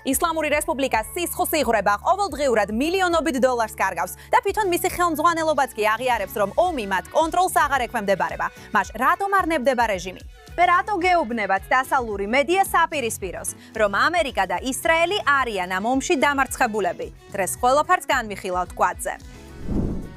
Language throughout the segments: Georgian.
ისლამური რესპუბლიკა სისხლს იღრება, ყოველდღიურად მილიონობით დოლარს კარგავს და თვითონ მისი ხელმძღვანელობაც კი აღიარებს, რომ ომი მათ კონტროლს აღარ ექვემდებარება. მას რატომ არ ნებდება რეჟიმი? და რატო გეუბნებათ დასავლური მედია საპირისპიროს, რომ ამერიკა და ისრაელი არიან ამ ომში დამარცხებულები? დღეს ყველაფერს განვიხილავთ კვადზე.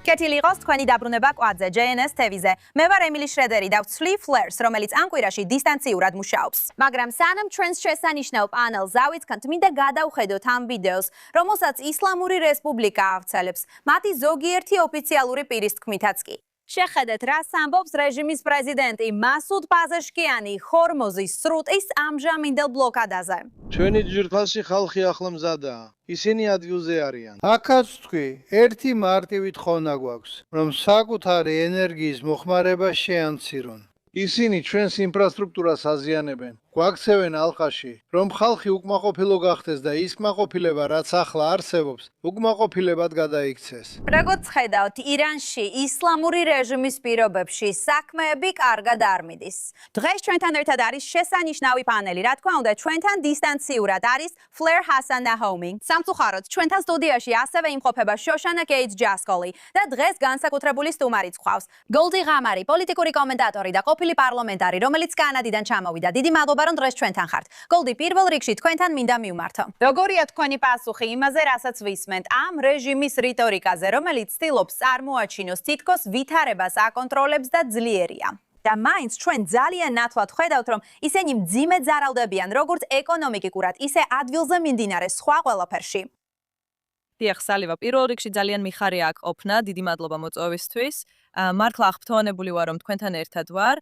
კეთილი იყოს თქვენი დაბრუნება კვადზე JNS TV-ზე. მე ვარ ემილი შრედერი და ვცვლი Flares, რომელიც ამ კვირაში დისტანციურად მუშაობს. მაგრამ სანამ ჩვენს შესანიშნავ პანელს ავიწყებთ, მინდა გადავხედოთ ამ ვიდეოს, რომელსაც ისლამური რესპუბლიკა ავრცელებს, მათი ზოგიერთი ოფიციალური პირის თქმითაც კი. შეხედეთ, რას ამბობს რეჟიმის პრეზიდენტი მასუდ პაზეშკიანი ხორმოზის სრუტის ამჟამინდელ ბლოკადაზე. ჩვენი ჯგუფში ხალხი ახლა მზადაა. ისინი ადგილზე არიან. აქაც თქვი, ერთი მარტივი თხოვნა გვაქვს, რომ საკუთარი ენერგიის მოხმარება შეამცირონ. ისინი ჩვენს ინფრასტრუქტურას აზიანებენ. გვაქცევენ ალყაში, რომ ხალხი უკმაყოფილო გახდეს და ის კმაყოფილება, რაც ახლა არსებობს, უკმაყოფილებად გადაიქცეს. როგორც ხედავთ, ირანში ისლამური რეჟიმის პირობებში საქმეები კარგად არ მიდის. დღეს ჩვენთან ერთად არის შესანიშნავი პანელი, რა თქმა უნდა, ჩვენთან დისტანციურად არის Flare Hassan Nahomi. სამწუხაროდ, ჩვენთან სტუდიაში ასევე იმყოფება შოშანა კეიტ ჯასკოლი და დღეს განსაკუთრებული სტუმარიც გვყავს. გოლდი ღამარი, პოლიტიკური კომენტატორი და ყოფილი პარლამენტარი, რომელიც კანადიდან ჩამოვიდა. დიდი მადლობა რომ დღეს ჩვენთან ხართ. გოლდი, პირველ რიგში თქვენთან მინდა მივმართო. როგორია თქვენი პასუხი იმაზე, რასაც ვისმენთ ამ რეჟიმის რიტორიკაზე, რომელიც ცდილობს წარმოაჩინოს თითქოს ვითარებას აკონტროლებს და ძლიერია. და მაინც ჩვენ ძალიან ნათლად ხედავთ, რომ ისინი მძიმე ძარალდებიან, როგორც ეკონომიკურად, ისე ადგილზე მიმდინარე სხვა ყველაფერში. დიახ, სალივა, პირველ რიგში ძალიან მიხარია აქ ყოფნა, დიდი მადლობა მოწვევისთვის. მართლა აღფრთოვანებული ვარ, რომ თქვენთან ერთად ვარ.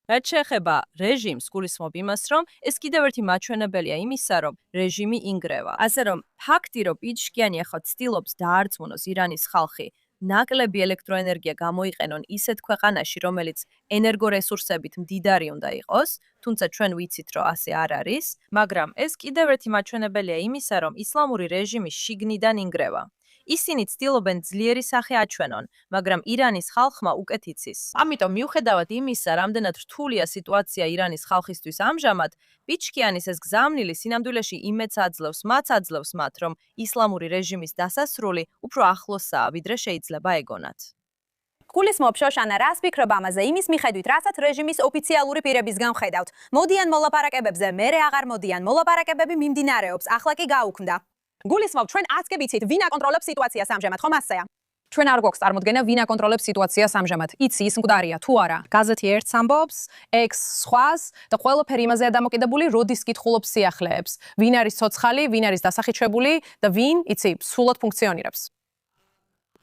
რაც შეეხება რეჟიმს, გულისხმობ იმას, რომ ეს კიდევ ერთი მაჩვენებელია იმისა, რომ რეჟიმი ინგრევა. ასე რომ, ფაქტი, რომ პიჩკიანი ახლა ცდილობს დაარწმუნოს ირანის ხალხი, ნაკლები ელექტროენერგია გამოიყენონ ისეთ ქვეყანაში, რომელიც ენერგორესურსებით მდიდარი უნდა იყოს, თუმცა ჩვენ ვიცით, რომ ასე არ არის, მაგრამ ეს კიდევ ერთი მაჩვენებელია იმისა, რომ ისლამური რეჟიმი შიგნიდან ინგრევა. ისინი ცდილობენ ძლიერი სახე აჩვენონ, მაგრამ ირანის ხალხმა უკეთ იცის. ამიტომ მიუხედავად იმისა, რამდენად რთულია სიტუაცია ირანის ხალხისთვის ამჟამად, პიჩკიანის ეს გზავნილი სინამდვილეში იმედს აძლევს, მათ, რომ ისლამური რეჟიმის დასასრული უფრო ახლოსაა, ვიდრე შეიძლება ეგონათ. გულისხმობ შოშანა, რას ფიქრობ ამაზე იმის მიხედვით, რასაც რეჟიმის ოფიციალური პირებისგან ხედავთ. მოდიან მოლაპარაკებებზე, მერე აღარ მოდიან, მოლაპარაკებები მიმდინარეობს, ახლა კი გაუქმდა. გულისხმობ, ჩვენ არც კი ვიცით, ვინ აკონტროლებს სიტუაციას ამჟამად, ხომ ასეა? ჩვენ არ გვაქვს წარმოდგენა, ვინ აკონტროლებს სიტუაციას ამჟამად. იცი, ის მკვდარია თუ არა? გაზეთი ერთს ამბობს, ექს სხვას და ყველაფერი იმაზეა დამოკიდებული, როდის კითხულობს სიახლეებს. ვინ არის ცოცხალი, ვინ არის დასახიჩვებული და ვინ, იცი, სრულად ფუნქციონირებს.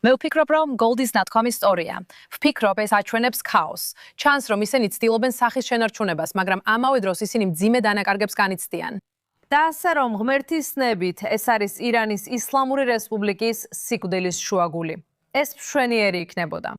მე ვფიქრობ, რომ Goldie's ნათქვამი სწორია. ვფიქრობ, ეს აჩვენებს ქაოსს. ჩანს, რომ ისინი ცდილობენ სახის შენარჩუნებას, მაგრამ ამავე დროს ისინი მძიმე დანაკარგებს განიცდიან. და ასე რომ ღმერთის ნებით ეს არის ირანის ისლამური რესპუბლიკის სიკვდილის შუაგული. ეს მშვენიერი იქნებოდა.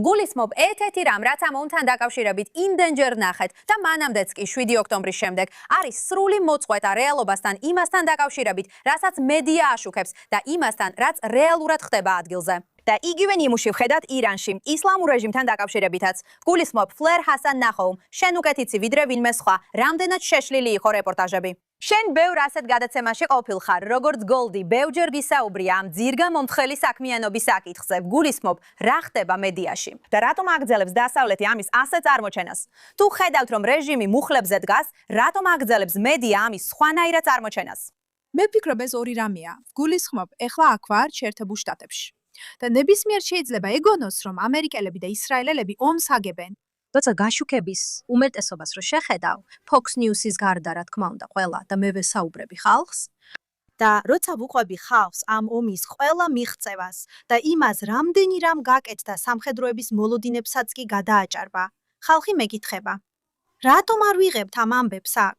გულისხმობ, ერთ-ერთი რამ, რაც ამ ომთან დაკავშირებით იმდენჯერ ნახეთ და მანამდეც კი 7 ოქტომბრის შემდეგ არის სრული მოწყვეტა რეალობასთან იმასთან დაკავშირებით, რასაც მედია აშუქებს და იმასთან, რაც რეალურად ხდება ადგილზე. და იგივე ნიმუში ვხედავთ ირანში, ისლამურ რეჟიმთან დაკავშირებითაც. გულისხმობ, Flare Hassan Nahomi, შენ უკეთ იცი ვიდრე ვინმე სხვა, რამდენად შეშლილი იყო რეპორტაჟები. შენ ბევრ ასეთ გადაცემაში ყოფილხარ, როგორც Goldi, ბევრჯერ გისაუბრია ამ ძირგა მომთხელი საქმიანობის საკითხზე. გულისხმობ, რა ხდება მედიაში და რატომ აგრძელებს დასავლეთი ამის ასე წარმოჩენას? თუ ხედავთ, რომ რეჟიმი მუხლებზე დგას, რატომ აგრძელებს მედია ამის სხვანაირად წარმოჩენას? მე ვფიქრობ, ეს ორი რამეა. გულისხმობ, ეხლა აქ ვარ შეერთებულ შტატებში. და ნებისმიერ შეიძლება ეგონოს, რომ ამერიკელები და ისრაელელები ომს აგებენ. როცა გაშუქების უმეტესობას რო შეხედავ, Fox News-ის გარდა რა თქმა უნდა ყველა და მე ვესაუბრები ხალხს და როცა ვუყვები ხალხს ამ ომის ყველა მიღწევას და იმას რამდენი რამ გაკეთდა სამხედროების მოლოდინებსაც კი გადააჭარბა, ხალხი მეკითხება, რატომ არ ვიღებთ ამ ამბებს აქ?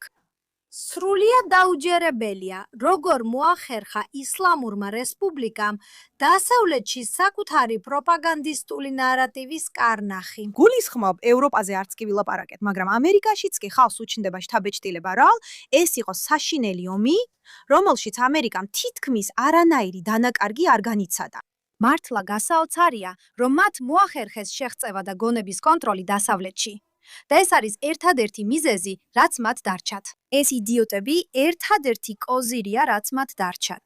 სრულიად დაუჯერებელია, როგორ მოახერხა ისლამურმა რესპუბლიკამ დასავლეთში საკუთარი პროპაგანდისტული ნარატივის კარნახი. გულისხმობ, ევროპაზე არც კი ვილაპარაკეთ, მაგრამ ამერიკაშიც კი ხალხს უჩნდება შთაბეჭდილება, რომ ეს იყო საშინელი ომი, რომელშიც ამერიკამ თითქმის არანაირი დანაკარგი არ განიცადა. მართლა გასაოცარია, რომ მათ მოახერხეს შეღწევა და გონების კონტროლი დასავლეთში. და ეს არის ერთადერთი მიზეზი, რაც მათ დარჩათ. ეს იდიოტები ერთადერთი კოზირია, რაც მათ დარჩათ.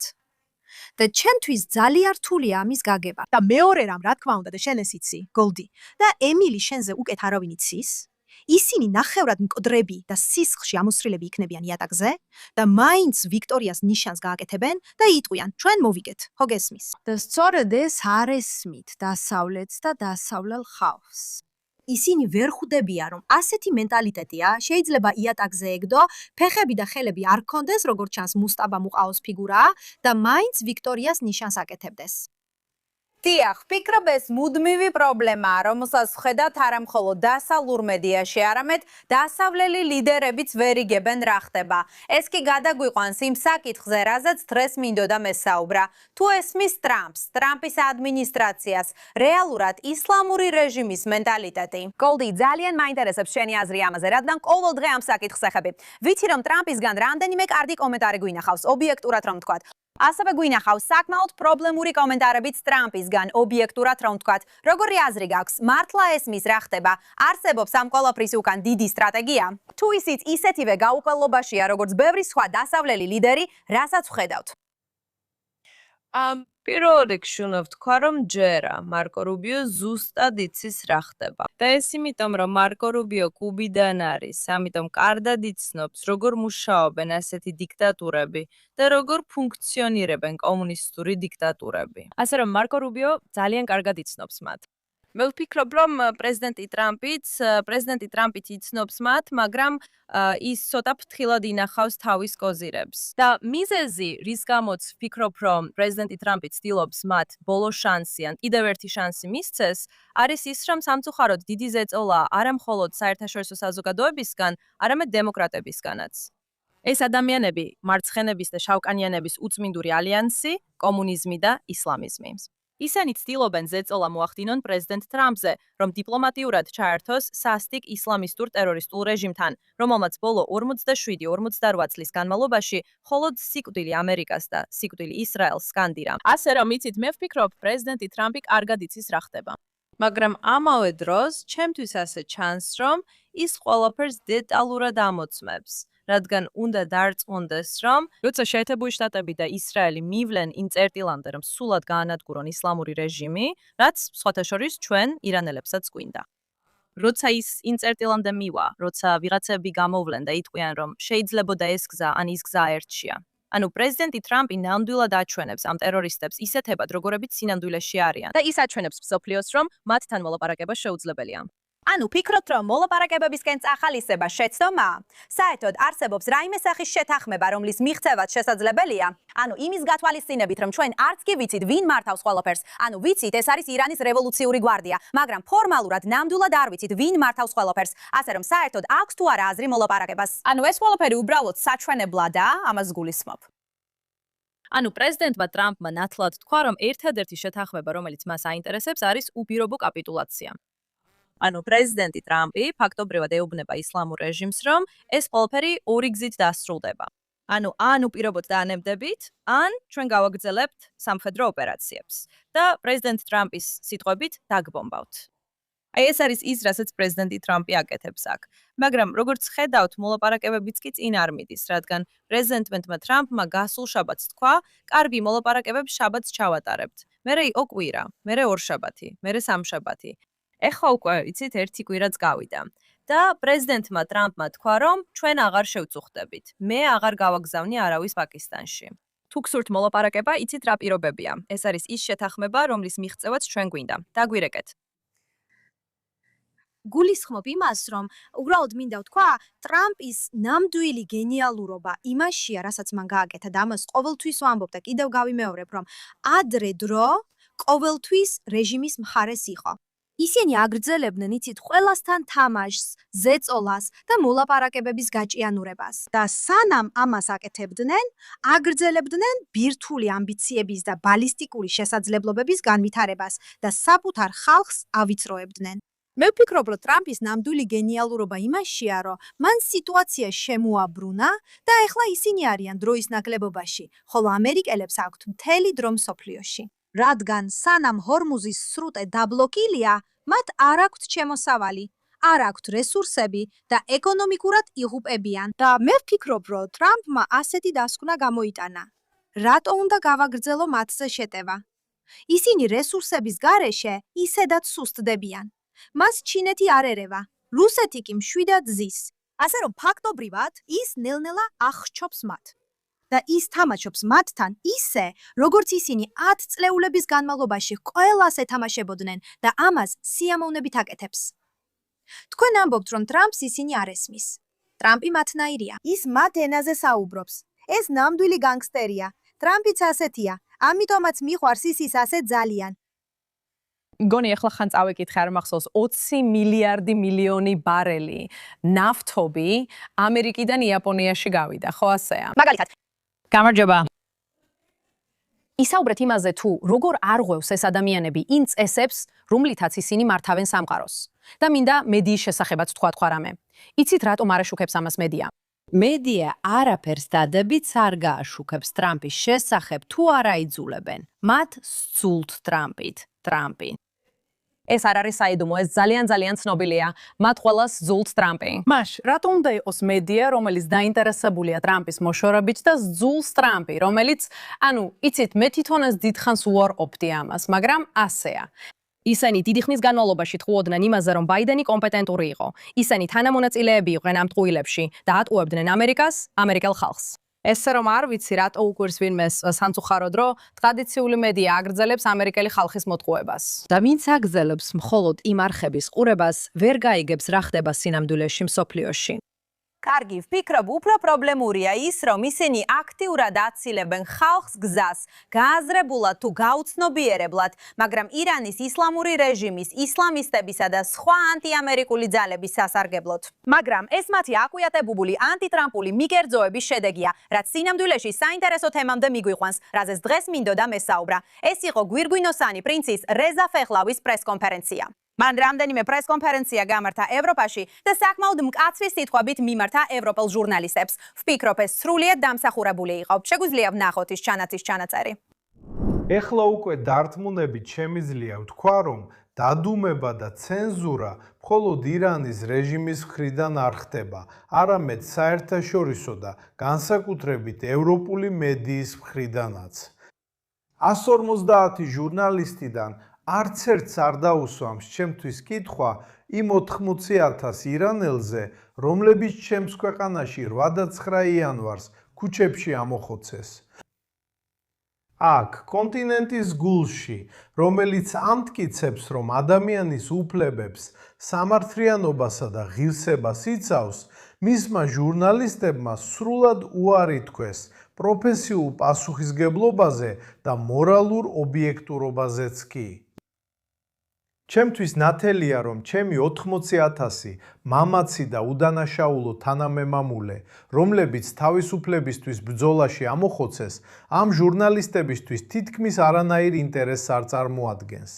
და ჩემთვის ძალიან რთულია ამის გაგება. და მეორე რამ, რა თქმა უნდა, და შენ ეს იცი, გოლდი. და ემილი შენზე უკეთ არავინ იცის? ისინი ნახევრად მკვდრები და სისხლში ამოსრილები იქნებიან იატაკზე და მაინც ვიქტორიას ნიშანს გააკეთებენ და იტყვიან, ჩვენ მოვიგეთ, ხო გესმის? და სწორედ ეს არ ესმით დასავლეთს და დასავლელ ხალხს. ისინი ვერ ხვდებიან, რომ ასეთი მენტალიტეტია, შეიძლება იატაკზე ეგდო, ფეხები და ხელები არ ქონდეს, როგორც ჩანს მუსტაბა მუყაოს ფიგურაა და მაინც ვიქტორიას ნიშანს აკეთებდეს. დიახ, ვფიქრობ ეს მუდმივი პრობლემაა, რომელსაც ვხედავთ არა მხოლოდ დასავლურ მედიაში, არამედ დასავლელი ლიდერებიც ვერ იგებენ რა ხდება. ეს კი გადაგვიყვანს იმ საკითხზე, რაზეც დღეს მინდოდა მესაუბრა. თუ ესმის ტრამპის ადმინისტრაციას, რეალურად ისლამური რეჟიმის მენტალიტეტი. გოლდი, ძალიან მაინტერესებს შენი აზრი ამაზე, რადგან ყოველ დღე ამ საკითხს ეხები. ვიცი, რომ ტრამპისგან რამდენიმე კარგი კომენტარი გვინახავს, ობიექტურად რომ ვთქვათ. ასევე გვინახავს საკმაოდ პრობლემური კომენტარებიც ტრამპისგან, ობიექტურად რომ ვთქვათ. როგორი აზრი გაქვს? მართლა ესმის რა ხდება? არსებობს ამ ყველაფრის უკან დიდი სტრატეგია? თუ ისიც ისეთივე გაუყოლობაშია, როგორც ბევრი სხვა დასავლელი ლიდერი, რასაც ვხედავთ? პირველ რიგში უნდა ვთქვა, რომ ჯერა მარკო რუბიო ზუსტად იცის რა ხდება. და ეს იმიტომ, რომ მარკო რუბიო კუბიდან არის, ამიტომ კარგად იცნობს, როგორ მუშაობენ ასეთი დიქტატურები და როგორ ფუნქციონირებენ კომუნისტური დიქტატურები. ასე რომ მარკო რუბიო ძალიან კარგად იცნობს მათ. მე ვფიქრობ, რომ პრეზიდენტი ტრამპით იცნობს მათ, მაგრამ ის ცოტა ფრთხილად ინახავს თავის კოზირებს. და მიზეზი, რის გამოც ვფიქრობ, რომ პრეზიდენტი ტრამპი ცდილობს მათ ბოლო შანსი ან კიდევ ერთი შანსი მისცეს, არის ის, რომ სამწუხაროდ დიდი ზეწოლა არა მხოლოდ საერთაშორისო საზოგადოებისგან, არამედ დემოკრატებისგანაც. ეს ადამიანები მარცხენების და შავკანიანების უწმინდური ალიანსი, კომუნიზმი და ისლამიზმი. ისინი ცდილობენ ზეწოლა მოახდინონ პრეზიდენტ ტრამპზე, რომ დიპლომატიურად ჩაერთოს სასტიკ ისლამისტურ ტერორისტულ რეჟიმთან, რომელმაც ბოლო 47-48 წლის განმავლობაში მხოლოდ სიკვდილი ამერიკას და სიკვდილი ისრაელს სკანდირა. ასე რომ იცით, მე ვფიქრობ, პრეზიდენტი ტრამპი კარგად იცის რა ხდება. მაგრამ ამავე დროს, ჩემთვის ასე ჩანს, რომ ის ყველაფერს დეტალურად ამოწმებს. რადგან უნდა დარწმუნდეს, რომ როცა შეერთებული შტატები და ისრაელი მივლენ იმ წერტილამდე, რომ სულად გაანადგურონ ისლამური რეჟიმი, რაც სხვათა შორის ჩვენ ირანელებსაც გვინდა. როცა ის იმ წერტილამდე მივა, როცა ვიღაცები გამოვლენ და იტყვიან, რომ შეიძლებოდა ეს გზა ან ის გზა ერთშია. ანუ პრეზიდენტი ტრამპი ნამდვილად აჩვენებს ამ ტერორისტებს ისეთებად, როგორებიც სინამდვილეში არიან და ის აჩვენებს მსოფლიოს, რომ მათთან მოლაპარაკება შეუძლებელია. ანუ ფიქრობთ, რომ მოლაპარაკებებისკენ წახალისება შეცდომაა? საერთოდ არსებობს რაიმე სახის შეთანხმება, რომლის მიღწევაც შესაძლებელია? ანუ იმის გათვალისწინებით, რომ ჩვენ არც კი ვიცით, ვინ მართავს ყველაფერს. ანუ ვიცით, ეს არის ირანის რევოლუციური გვარდია, მაგრამ ფორმალურად ნამდვილად არ ვიცით, ვინ მართავს ყველაფერს. ასე რომ საერთოდ აქვს თუ არა აზრი მოლაპარაკებას? ანუ ეს ყველაფერი უბრალოდ საჩვენებლადაა, ამას გულისხმობ. ანუ პრეზიდენტმა ტრამპმა ნათლად თქვა, რომ ერთადერთი შეთანხმება, რომელიც მას აინტერესებს, არის უპირობო კაპიტულაცია. ანუ პრეზიდენტი ტრამპი ფაქტობრივად ეუბნება ისლამურ რეჟიმს, რომ ეს ყველაფერი ორი გზით დასრულდება. ან უპირობოდ დაანებდებით, ან ჩვენ გავაგრძელებთ სამხედრო ოპერაციებს და პრეზიდენტ ტრამპის სიტყვებით დაგბომბავთ. აი ეს არის ის, რასაც პრეზიდენტი ტრამპი აკეთებს აქ. მაგრამ როგორც ხედავთ, მოლაპარაკებებიც კი წინ არ მიდის, რადგან პრეზიდენტმა ტრამპმა გასულ შაბათს თქვა, კარგი მოლაპარაკებებს შაბათს ჩავატარებთ. მერე იყო კვირა, მერე ორშაბათი, მერე სამშაბათი. ეხლა უკვე იცით ერთი კვირაც გავიდა და პრეზიდენტმა ტრამპმა თქვა, რომ ჩვენ აღარ შევწუხდებით. მე აღარ გავაგზავნი არავის პაკისტანში. თუ გსურთ მოლაპარაკება, იცით რა პირობებია. ეს არის ის შეთანხმება, რომლის მიღწევაც ჩვენ გვინდა. დაგვირეკეთ. გულისხმობ იმას, რომ უბრალოდ მინდა ვთქვა, ტრამპის ნამდვილი გენიალურობა იმაშია, რასაც მან გააკეთა და ამას ყოველთვის ვამბობ და კიდევ გავიმეორებ, რომ ადრე დრო ყოველთვის რეჟიმის მხარეს იყო. ისინი აგრძელებდნენ, იცით, ყველასთან თამაშს, ზეწოლას და მოლაპარაკებების გაჭიანურებას. და სანამ ამას აკეთებდნენ, აგრძელებდნენ ბირთვული ამბიციების და ბალისტიკური შესაძლებლობების განვითარებას და საკუთარ ხალხს ავიწროებდნენ. მე ვფიქრობ, რომ ტრამპის ნამდვილი გენიალურობა იმაშია, რომ მან სიტუაცია შემოაბრუნა და ეხლა ისინი არიან დროის ნაკლებობაში, ხოლო ამერიკელებს აქვთ მთელი დრო მსოფლიოში. რადგან სანამ ჰორმუზის სრუტე დაბლოკილია, მათ არ აქვთ შემოსავალი. არ აქვთ რესურსები და ეკონომიკურად იღუპებიან. და მე ვფიქრობ, რომ ტრამპმა ასეთი დასკვნა გამოიტანა. რატო უნდა გავაგრძელო მათზე შეტევა? ისინი რესურსების გარეშე ისედაც სუსტდებიან. მას ჩინეთი არ ერევა, რუსეთი კი მშვიდად ზის. ასე რომ ფაქტობრივად ის ნელ-ნელა აღსჩობს მათ. და ის თამაშობს მათთან ისე, როგორც ისინი 10 წლეულების განმავლობაში ყველას ეთამაშებოდნენ და ამას სიამოვნებით აკეთებს. თქვენ ამბობთ, რომ ტრამპს ისინი არ ესმის. ტრამპი მათნაირია. ის მათ ენაზე საუბრობს. ეს ნამდვილი განგსტერია. ტრამპიც ასეთია. ამიტომაც მიყვარს ის ასე ძალიან. მგონი ახლა ხან წავეკითხე არ მახსოვს 20 მილიარდი მილიონი ბარელი ნავთობი ამერიკიდან იაპონიაში გავიდა, ხო ასეა? მაგალითად, გამარჯობა. ისაუბრეთ იმაზე თუ როგორ არღვევს ეს ადამიანები იმ წესებს, რომლითაც ისინი მართავენ სამყაროს. და მინდა მედიის შესახებაც თქვა რამე. იცით რატომ არ აშუქებს ამას მედია? მედია არაფერს დადებითს არ გააშუქებს ტრამპის შესახებ თუ არ აიძულებენ. მათ სძულთ ტრამპი. ეს არ არის საიდუმლო, ეს ძალიან ცნობილია. მათ ყველას სძულთ ტრამპი. მაშ, რატომ უნდა იყოს მედია, რომელიც დაინტერესებულია ტრამპის მოშორებით და სძულს ტრამპი, რომელიც, იცით, მე თვითონაც დიდხანს უარყოფდი ამას, მაგრამ ასეა. ისინი დიდი ხნის განმავლობაში თხოვდნენ იმაზე, რომ ბაიდენი კომპეტენტური იყო. ისინი თანამონაწილეები იყვნენ ამ ტყუილებში და ატყუებდნენ ამერიკას, ამერიკელ ხალხს. ესე რომ არ ვიცი, რატო უკვირს ვინმეს სამწუხაროდ, რომ ტრადიციული მედია აგრძელებს ამერიკელი ხალხის მოტყუებას. და ვინც აგრძელებს მხოლოდ იმ არხების ყურებას, ვერ გაიგებს რა ხდება სინამდვილეში მსოფლიოში. კარგი, ვფიქრობ, უფრო პრობლემურია ის, რომ ისინი აქტიურად აცილებენ ხალხს გზას, გააზრებულად თუ გაუცნობიერებლად, მაგრამ ირანის ისლამური რეჟიმის, ისლამისტებისა და სხვა ანტიამერიკული ძალების სასარგებლოდ. მაგრამ ეს მათი აკვიატებებული ანტიტრამპული მიკერძოების შედეგია, რაც სინამდვილეში საინტერესო თემამდე მიგვიყვანს, რაზეც დღეს მინდოდა მესაუბრა. ეს იყო გვირგვინოსანი პრინცის რეზა ფეხლავის პრესკონფერენცია. მან რამდენიმე პრესკონფერენცია გამართა ევროპაში და საკმაოდ მკაცრი სიტყვებით მიმართა ევროპელ ჟურნალისტებს. ვფიქრობ, ეს სრულიად დამსახურებული იყო. შეგვიძლია ვნახოთ ის ჩანაცის ჩანაწერი. ეხლა უკვე დარწმუნებით შემიძლია ვთქვა, რომ დადუმება და ცენზურა მხოლოდ ირანის რეჟიმის მხრიდან არ ხდება, არამედ საერთაშორისო და განსაკუთრებით ევროპული მედიის მხრიდანაც. 150 ჟურნალისტიდან არც ერთს არ დაუსვამს ჩემთვის კითხვა იმ 80,000 ირანელზე, რომლებიც ჩემს ქვეყანაში 8 და 9 იანვარს ქუჩებში ამოხოცეს. აქ, კონტინენტის გულში, რომელიც ამტკიცებს, რომ ადამიანის უფლებებს, სამართლიანობასა და ღირსებას იცავს, მისმა ჟურნალისტებმა სრულად უარი თქვეს პროფესიულ პასუხისგებლობაზე და მორალურ ობიექტურობაზეც კი. ჩემთვის ნათელია, რომ ჩემი 80,000 მამაცი და უდანაშაულო თანამემამულე, რომლებიც თავისუფლებისთვის ბრძოლაში ამოხოცეს, ამ ჟურნალისტებისთვის თითქმის არანაირ ინტერესს არ წარმოადგენს.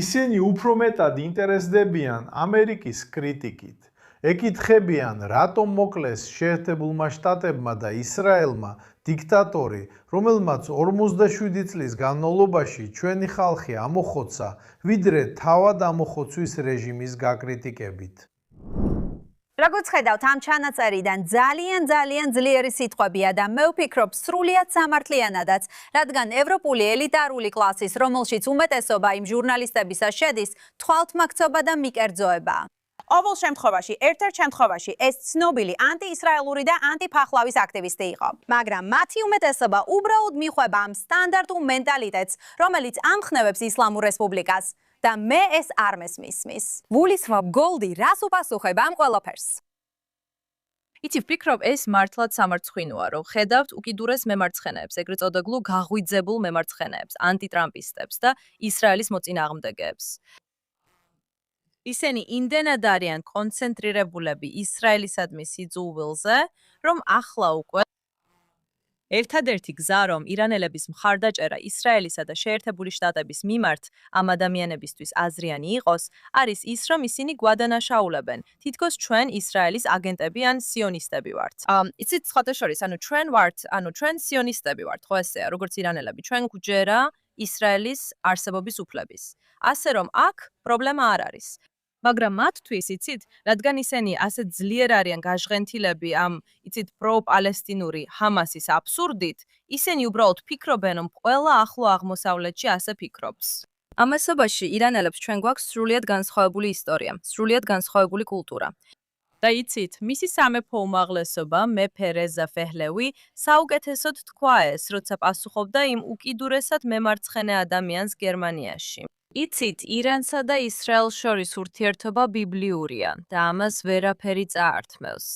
ისინი უფრო მეტად ინტერესდებიან ამერიკის კრიტიკით. ეკითხებიან, რატომ მოკლეს შეერთებულმა შტატებმა და ისრაელმა დიქტატორი, რომელმაც 47 წლის განმავლობაში ჩვენი ხალხი ამოხოცა, ვიდრე თავად ამოხოცვის რეჟიმის გაკრიტიკებით. როგორც ხედავთ, ამ ჩანაწერიდან ძალიან ძლიერი სიტყვებია და მე ვფიქრობ, სრულიად სამართლიანადაც, რადგან ევროპული ელიტარული კლასის, რომელშიც უმეტესობა იმ ჟურნალისტებისა შედის, თვალთმაქცობა და მიკერძოება. ყოველ შემთხვევაში, ერთ-ერთ შემთხვევაში ეს ცნობილი ანტიისრაელური და ანტიფახლავის აქტივისტი იყო. მაგრამ მათი უმეტესობა უბრალოდ მიხვება ამ სტანდარტულ მენტალიტეტს, რომელიც ამხნევებს ისლამურ რესპუბლიკას. და მე ეს არ მესმის. ვულისხმობ, გოლდი რას უპასუხება ამ ყველაფერს? იცი, ვფიქრობ, ეს მართლაც სამარცხვინოა, რომ ხედავთ უკიდურეს მემარცხენეებს, ეგრეთ წოდებულ გაღვიძებულ მემარცხენეებს, ანტიტრამპისტებს და ისრაელის მოწინააღმდეგეებს. ისინი იმდენად არიან კონცენტრირებულები ისრაელისადმი სიძულვილზე, რომ ახლა უკვე ერთადერთი გზა, რომ ირანელების მხარდაჭერა ისრაელისა და შეერთებული შტატების მიმართ ამ ადამიანებისთვის აზრიანი იყოს, არის ის, რომ ისინი გვადანაშაულებენ. თითქოს ჩვენ ისრაელის აგენტები ან სიონისტები ვართ. იცით, სხვათა შორის, ჩვენ სიონისტები ვართ, ხო ესეა, როგორც ირანელები, ჩვენ გვჯერა ისრაელის არსებობის უფლების. ასე რომ აქ პრობლემა არ არის. მაგრამ მათთვის იცით, რადგან ისინი ასეთ ძლიერ არიან გაჟღენთილები ამ იცით პრო-პალესტინური ჰამასის აბსურდით, ისინი უბრალოდ ფიქრობენ, რომ ყველა ახლო აღმოსავლეთში ასე ფიქრობს. ამასობაში ირანელებს ჩვენ გვაქვს სრულიად განსხვავებული ისტორია, სრულიად განსხვავებული კულტურა. და იცით, მისი სამეფო უმაღლესობა, მეფე რეზა ფეჰლევი, საუკეთესოდ თქვა ეს, როცა პასუხობდა იმ უკიდურესად მემარცხენე ადამიანს გერმანიაში. იცით, ირანსა და ისრაელს შორის ურთიერთობა ბიბლიურია და ამას ვერაფერი წაართმევს.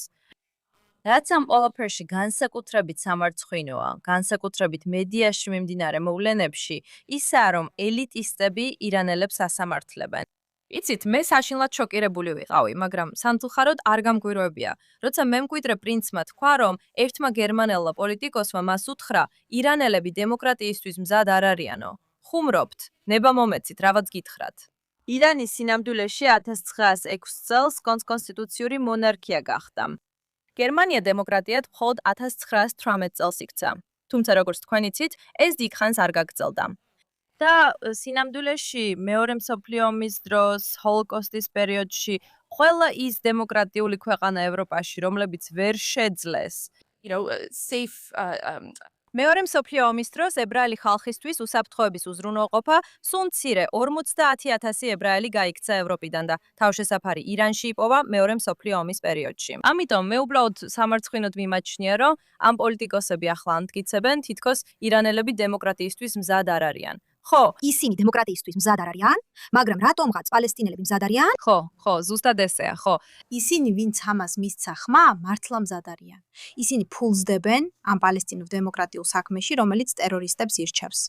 რაც ამ ყველაფერში განსაკუთრებით სამარცხვინოა, განსაკუთრებით მედიაში მიმდინარე მოვლენებში, ისაა, რომ ელიტისტები ირანელებს ასამართლებენ. იცით, მე საშინლად შოკირებული ვიყავი, მაგრამ სამწუხაროდ არ გამგვიროებია, როცა მემკვიდრე პრინცმა თქვა, რომ ერთმა გერმანელმა პოლიტიკოსმა მას უთხრა, ირანელები დემოკრატიისთვის მზად არ არიანო. ხუმრობთ, ნება მომეცით, რაღაც გითხრათ. ირანის სინამდვილეში 1906 წელს კონსტიტუციური მონარქია გახდა. გერმანია დემოკრატიად მხოლოდ 1918 წელს იქცა. თუმცა როგორც თქვენ იცით, ეს დიდ ხანს არ გაგრძელდა. და სინამდვილეში მეორე მსოფლიო ომის დროს, ჰოლოკოსტის პერიოდში, ყველა ის დემოკრატიული ქვეყანა ევროპაში, რომლებიც ვერ შეძლეს, მეორე მსოფლიო ომის დროს ებრაელი ხალხისთვის უსაფრთხოების უზრუნველყოფა სულ მცირე 50,000 ებრაელი გაიქცა ევროპიდან და თავშესაფარი ირანში იპოვა მეორე მსოფლიო ომის პერიოდში. ამიტომ მე უბრალოდ სამარცხვინოდ მიმაჩნია, რომ ამ პოლიტიკოსები ახლა ამტკიცებენ, თითქოს ირანელები დემოკრატიისთვის მზად არ არიან. ხო, ისინი დემოკრატიისთვის მზად არ არიან, მაგრამ რატომღაც პალესტინელები მზად არიან? ხო, ზუსტად ესეა, ხო. ისინი, ვინც ამას მისცა ხმა, მართლა მზად არიან. ისინი ფულს დებენ ამ პალესტინურ დემოკრატიულ საქმეში, რომელიც ტერორისტებს ირჩევს.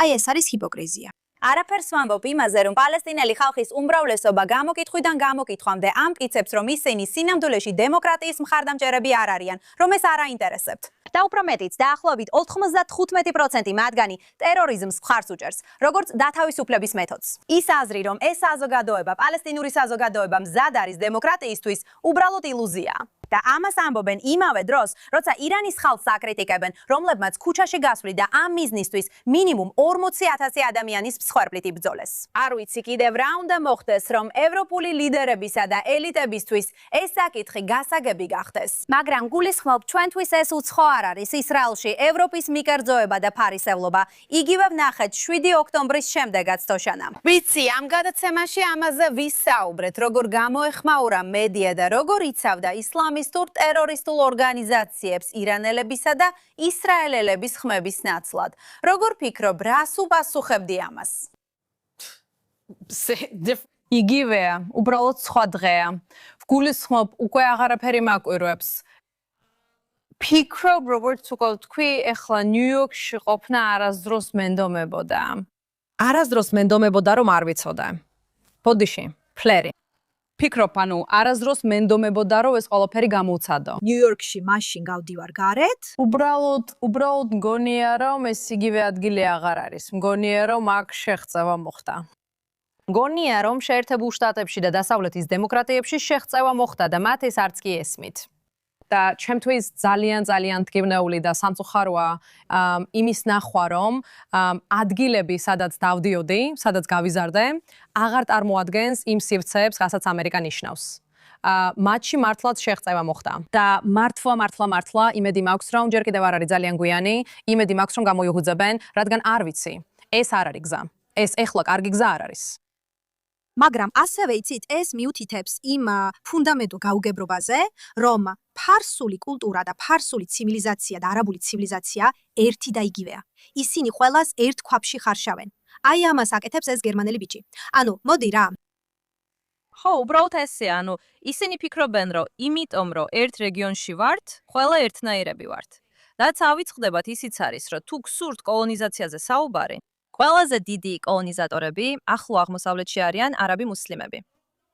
აი ეს არის ჰიპოკრიზია. არაფერს ვამბობ იმაზე, რომ პალესტინელი ხალხის უმრავლესობა გამოკითხვიდან გამოკითხვამდე ამტკიცებს, რომ ისინი სინამდვილეში დემოკრატიის მხარდამჭერები არ არიან, რომ ეს არ აინტერესებთ. და უფრო მეტიც, დაახლოებით 95% მათგანი ტერორიზმს მხარს უჭერს, როგორც დათავისუფლების მეთოდს. ის აზრი, რომ ეს საზოგადოება, პალესტინური საზოგადოება მზად არის დემოკრატიისთვის, უბრალოდ ილუზიაა. და ამას ამბობენ იმავე დროს, როცა ირანის ხალხს აკრიტიკებენ, რომლებმაც ქუჩაში გასვლით და ამ მიზნისთვის მინიმუმ 40,000 ადამიანის მსხვერპლით იბრძოლეს. არ ვიცი კიდევ რა უნდა მოხდეს, რომ ევროპული ლიდერებისა და ელიტებისთვის ეს საკითხი გასაგები გახდეს. მაგრამ გულისხმობ, ჩვენთვის ეს უცხო არ არის ისრაელში ევროპის მიკერძოება და ფარისევლობა. იგივე ვნახეთ 7 ოქტომბრის შემდეგაც თოშანა. ვიცი, ამ გადაცემაში ამაზე ვისაუბრეთ, როგორ გამოეხმაურა მედია და როგორ იცავდა ისლამისტურ ტერორისტულ ორგანიზაციებს ირანელებისა და ისრაელელების ხმების ნაცვლად. როგორ ფიქრობ, რას უპასუხებდი ამას? იგივეა, უბრალოდ სხვა დღეა. ვგულისხმობ, უკვე აღარაფერი მაკვირვებს. ფიქრობ, როგორც უკვე თქვი, ეხლა ნიუ-იორკში ყოფნა არასდროს მენდომებოდა. არასდროს მენდომებოდა, რომ არ ვიცოდა. ბოდიში, ფლერი. ფიქრობ, არასდროს მენდომებოდა, რომ ეს ყველაფერი გამოვცადო. ნიუ-იორკში მაშინ გავდივარ გარეთ. უბრალოდ მგონია, რომ ეს იგივე ადგილი აღარ არის. მგონია, რომ აქ შეღწევა მოხდა. მგონია, რომ შეერთებულ შტატებში და დასავლეთის დემოკრატიებში შეღწევა მოხდა და მათ ეს არც კი ესმით. და ჩემთვის ძალიან მტკივნეული და სამწუხაროა იმის ნახვა, რომ ადგილები, სადაც დავდიოდი, სადაც გავიზარდე, აღარ წარმოადგენს იმ სივრცეებს, რასაც ამერიკა ნიშნავს. მათში მართლაც შეღწევა მოხდა. და მართლა იმედი მაქვს, რომ ჯერ კიდევ არ არის ძალიან გვიანი, იმედი მაქვს, რომ გამოიღვიძებენ, რადგან არ ვიცი, ეს არ არის გზა. ეს ეხლა კარგი გზა არ არის. მაგრამ ასევე იცით, ეს მიუთითებს იმ ფუნდამენტურ გაუგებრობაზე, რომ ფარსული კულტურა და ფარსული ცივილიზაცია და არაბული ცივილიზაცია ერთი და იგივეა. ისინი ყველას ერთ ქვაბში ხარშავენ. აი ამას აკეთებს ეს გერმანელი ბიჭი. მოდი რა. ხო, უბრალოდ ესეა, ისინი ფიქრობენ, რომ იმიტომ, რომ ერთ რეგიონში ვართ, ყველა ერთნაირები ვართ. რაც ავიწყდებათ, ისიც არის, რომ თუ გსურთ კოლონიზაციაზე საუბარი, ყველაზე დიდი კოლონიზატორები ახლო აღმოსავლეთში არიან არაბი მუსლიმები.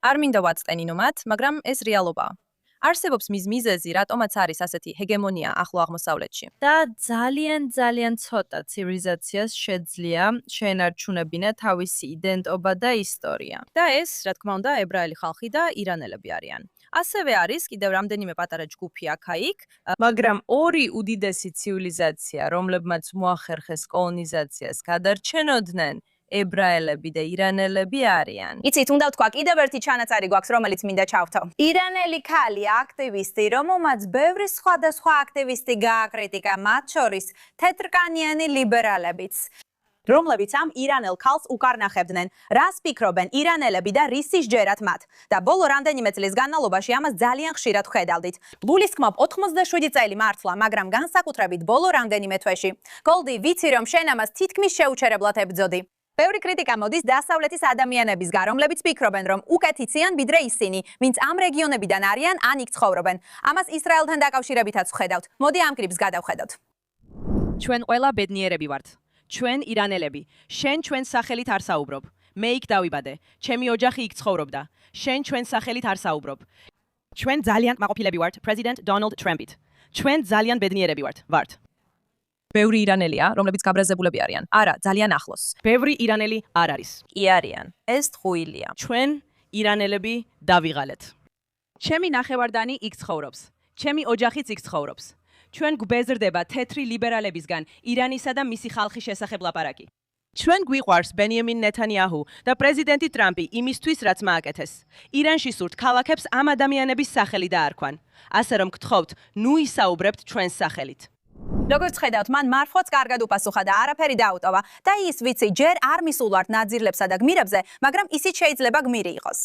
არ მინდა ვაწტენინო მათ, მაგრამ ეს რეალობაა. არსებობს მის მიზეზი, რატომაც არის ასეთი ჰეგემონია ახლო აღმოსავლეთში. და ძალიან ცოტა ცივილიზაციას შეძლია შეენარჩუნებინა თავისი იდენტობა და ისტორია. და ეს, რა თქმა უნდა, ებრაელი ხალხი და ირანელები არიან. ასევე არის კიდევ რამდენიმე პატარა ჯგუფი აქა-იქ, მაგრამ ორი უდიდესი ცივილიზაცია, რომლებმაც მოახერხეს კოლონიზაციას გადარჩენოდნენ, ებრაელები და ირანელები არიან. იცით, უნდა ვთქვა, კიდევ ერთი ჩანაწერი გვაქვს, რომელიც მინდა ჩავთო. ირანელი ქალი აქტივისტი, რომელმაც ბევრი სხვადასხვა აქტივისტი გააკრიტიკა, მათ შორის თეთრკანიანი ლიბერალებიც, რომლებიც ამ ირანელ ქალს უკარნახებდნენ, რას ფიქრობენ ირანელები და რის სჯერათ მათ. და ბოლო რამდენიმე წლის განმავლობაში ამას ძალიან ხშირად ხედავდით. გულისხმობ 87 წელი მართლა, მაგრამ განსაკუთრებით ბოლო რამდენიმე თვეში. გოლდი, ვიცი რომ შენ ამას თითქმის შეუჩერებლად ებრძოდი. ბევრი კრიტიკა მოდის დასავლეთის ადამიანებისგან, რომლებიც ფიქრობენ, რომ უკეთ იციან ვიდრე ისინი, ვინც ამ რეგიონებიდან არიან ან იქ ცხოვრობენ. ამას ისრაელთან დაკავშირებითაც ვხედავთ. მოდი ამ კლიპს გადავხედოთ. ჩვენ ყველა ბედნიერები ვართ. ჩვენ ირანელები. შენ ჩვენ სახელით არ საუბრობ. მე იქ დავიბადე. ჩემი ოჯახი იქ ცხოვრობდა. შენ ჩვენ სახელით არ საუბრობ. ჩვენ ძალიან კმაყოფილები ვართ პრეზიდენტ დონალდ ტრამპით. ჩვენ ძალიან ბედნიერები ვართ. ბევრი ირანელია, რომლებიც გაბრაზებულები არიან. არა, ძალიან ახლოს. ბევრი ირანელი არ არის. კი არიან. ეს ტყუილია. ჩვენ ირანელები დავიღალეთ. ჩემი ნახევარდანი იქ ცხოვრობს. ჩემი ოჯახიც იქ ცხოვრობს. ჩვენ გვბეზრდება თეთრი ლიბერალებისგან ირანისა და მისი ხალხის შესახებ ლაპარაკი. ჩვენ გვიყვარს ბენიამინ ნეთანიაჰუ და პრეზიდენტი ტრამპი იმისთვის, რაც მააკეთეს. ირანში სურთ ქალაქებს ამ ადამიანების სახელი დაარქვან. ასე რომ გთხოვთ, ნუ ისაუბრებთ ჩვენს სახელით. როგორც ხედავთ, მან მართლაც კარგად უპასუხა და არაფერი დაუტოვა და ის ვიცი, ჯერ არ მისულვართ ნაძირლებსა და გმირებზე, მაგრამ ისიც შეიძლება გმირი იყოს.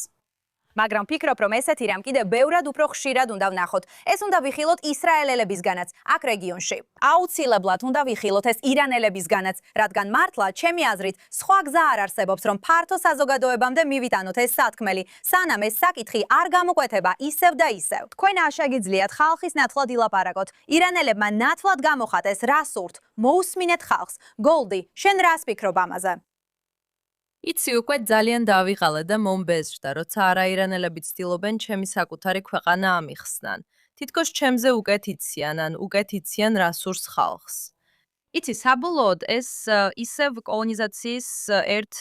მაგრამ ფიქრობ, რომ ესეთი რამ კიდევ ბევრად უფრო ხშირად უნდა ვნახოთ. ეს უნდა ვიხილოთ ისრაელელებისგანაც, აქ რეგიონში. აუცილებლად უნდა ვიხილოთ ეს ირანელებისგანაც, რადგან მართლა, ჩემი აზრით, სხვა გზა არ არსებობს, რომ ფართო საზოგადოებამდე მივიტანოთ ეს სათქმელი, სანამ ეს საკითხი არ გამოკვეთება ისევ და ისევ. თქვენ არ შეგიძლიათ ხალხის ნათლად ილაპარაკოთ. ირანელებმა ნათლად გამოხატეს, რა სურთ. მოусმინეთ ხალხს. გოლდი, შენ რას ფიქრობ ამაზე? იცი, უკვე ძალიან დავიღალე და მომბეზრდა, როცა არაირანელები ცდილობენ ჩემი საკუთარი ქვეყანა ამიხსნან. თითქოს ჩემზე უკეთ იციან, ან უკეთ იციან რა სურს ხალხს. იცი, საბოლოოდ ეს ისევ კოლონიზაციის ერთ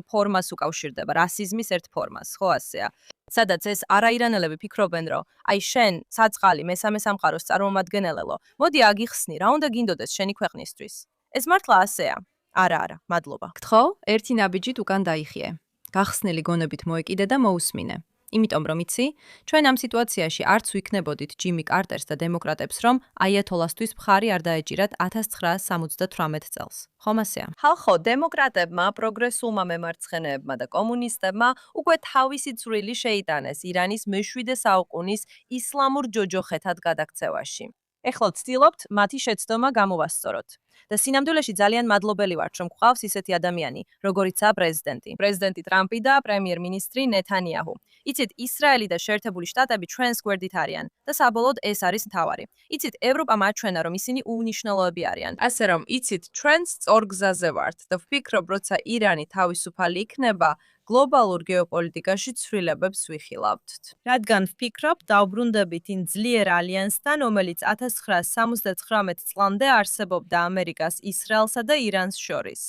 ფორმას უკავშირდება, რასიზმის ერთ ფორმას, ხო ასეა. სადაც ეს არაირანელები ფიქრობენ, რომ აი შენ, საწყალი, მესამე სამყაროს წარმომადგენელო, მოდი აგიხსნი, რა უნდა გინდოდეს შენი ქვეყნისთვის. ეს მართლა ასეა. არა, მადლობა. გთხოვ, ერთი ნაბიჯით უკან დაიხიე. გახსნილი გონებით მოეკიდე და მოусმინე. იმიტომ რომ იცი, ჩვენ ამ სიტუაციაში არც ვიქნებოდით ჯიმი კარტერს და დემოკრატებს, რომ აიათოლასთვის მხარი არ დაეჭირათ 1978 წელს. ხომ ასეა? ხალხო, დემოკრატებმა, პროგრესულმა მემარცხენეებმა და კომუნისტებმა უკვე თავისი წვრილი შეიტანეს ირანის მე-7 საუკუნის ისლამურ ჯოჯოხეთად გადაქცევაში. ეხლა ვცდილობთ მათი შეცდომა გამოვასწოროთ. და სინამდვილეში ძალიან მადლობელი ვართ, რომ გვყავს ისეთი ადამიანი, როგორიცაა პრეზიდენტი ტრამპი და პრემიერ-მინისტრი ნეთანიაჰუ. იცით, ისრაელი და შეერთებული შტატები ჩვენს გვერდით არიან და საბოლოოდ ეს არის მთავარი. იცით, ევროპა მაჩვენა, რომ ისინი უნიშნელოები არიან. ასე რომ, იცით, ჩვენ სწორ გზაზე ვართ და ვფიქრობ, როცა ირანი თავისუფალი იქნება, გლობალურ გეოპოლიტიკაში ცვლილებებს ვიხილავთ. რადგან ვფიქრობ, დავბრუნდებით იმ ძლიერ ალიანსთან, რომელიც 1979 წლამდე არსებობდა ამერიკას, ისრაელსა და ირანს შორის.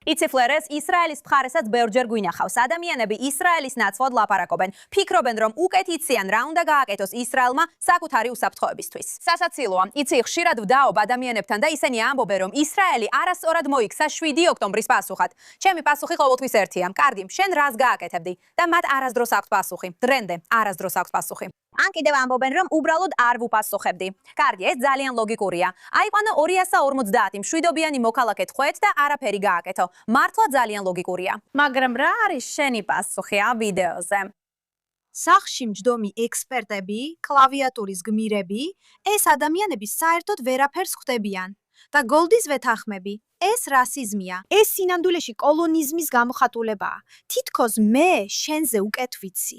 იცი ფლერეს, ისრაელის მხარესაც ბევრჯერ გვინახავს. ადამიანები ისრაელის ნაცვლად ლაპარაკობენ. ფიქრობენ, რომ უკეთ იციან, რა უნდა გააკეთოს ისრაელმა საკუთარი უსაფრთხოებისთვის. სასაცილოა, იცი, ხშირად ვდაობ ადამიანებთან და ისინი ამბობენ, რომ ისრაელი არასწორად მოიქცა 7 ოქტომბრის პასუხად. ჩემი პასუხი ყოველთვის ერთია. კარგი, შენ რას გააკეთებდი? და მათ არასდროს აქვს პასუხი. დრემდე არასდროს აქვს პასუხი. ან კიდევ ამბობენ, რომ უბრალოდ არ ვუპასუხებდი. კარგი, ეს ძალიან ლოგიკურია. აიყვანო 250 მშვიდობიანი მოქალაქე თქვეთ და არაფერი გააკეთო. მართლა ძალიან ლოგიკურია. მაგრამ რა არის შენი პასუხი ამ ვიდეოზე? სახლში მჯდომი ექსპერტები, კლავიატურის გმირები, ეს ადამიანები საერთოდ ვერაფერს ხვდებიან. და გოლდის ვეთანხმები, ეს რასიზმია. ეს სინამდვილეში კოლონიზმის გამოხატულებაა. თითქოს მე შენზე უკეთ ვიცი.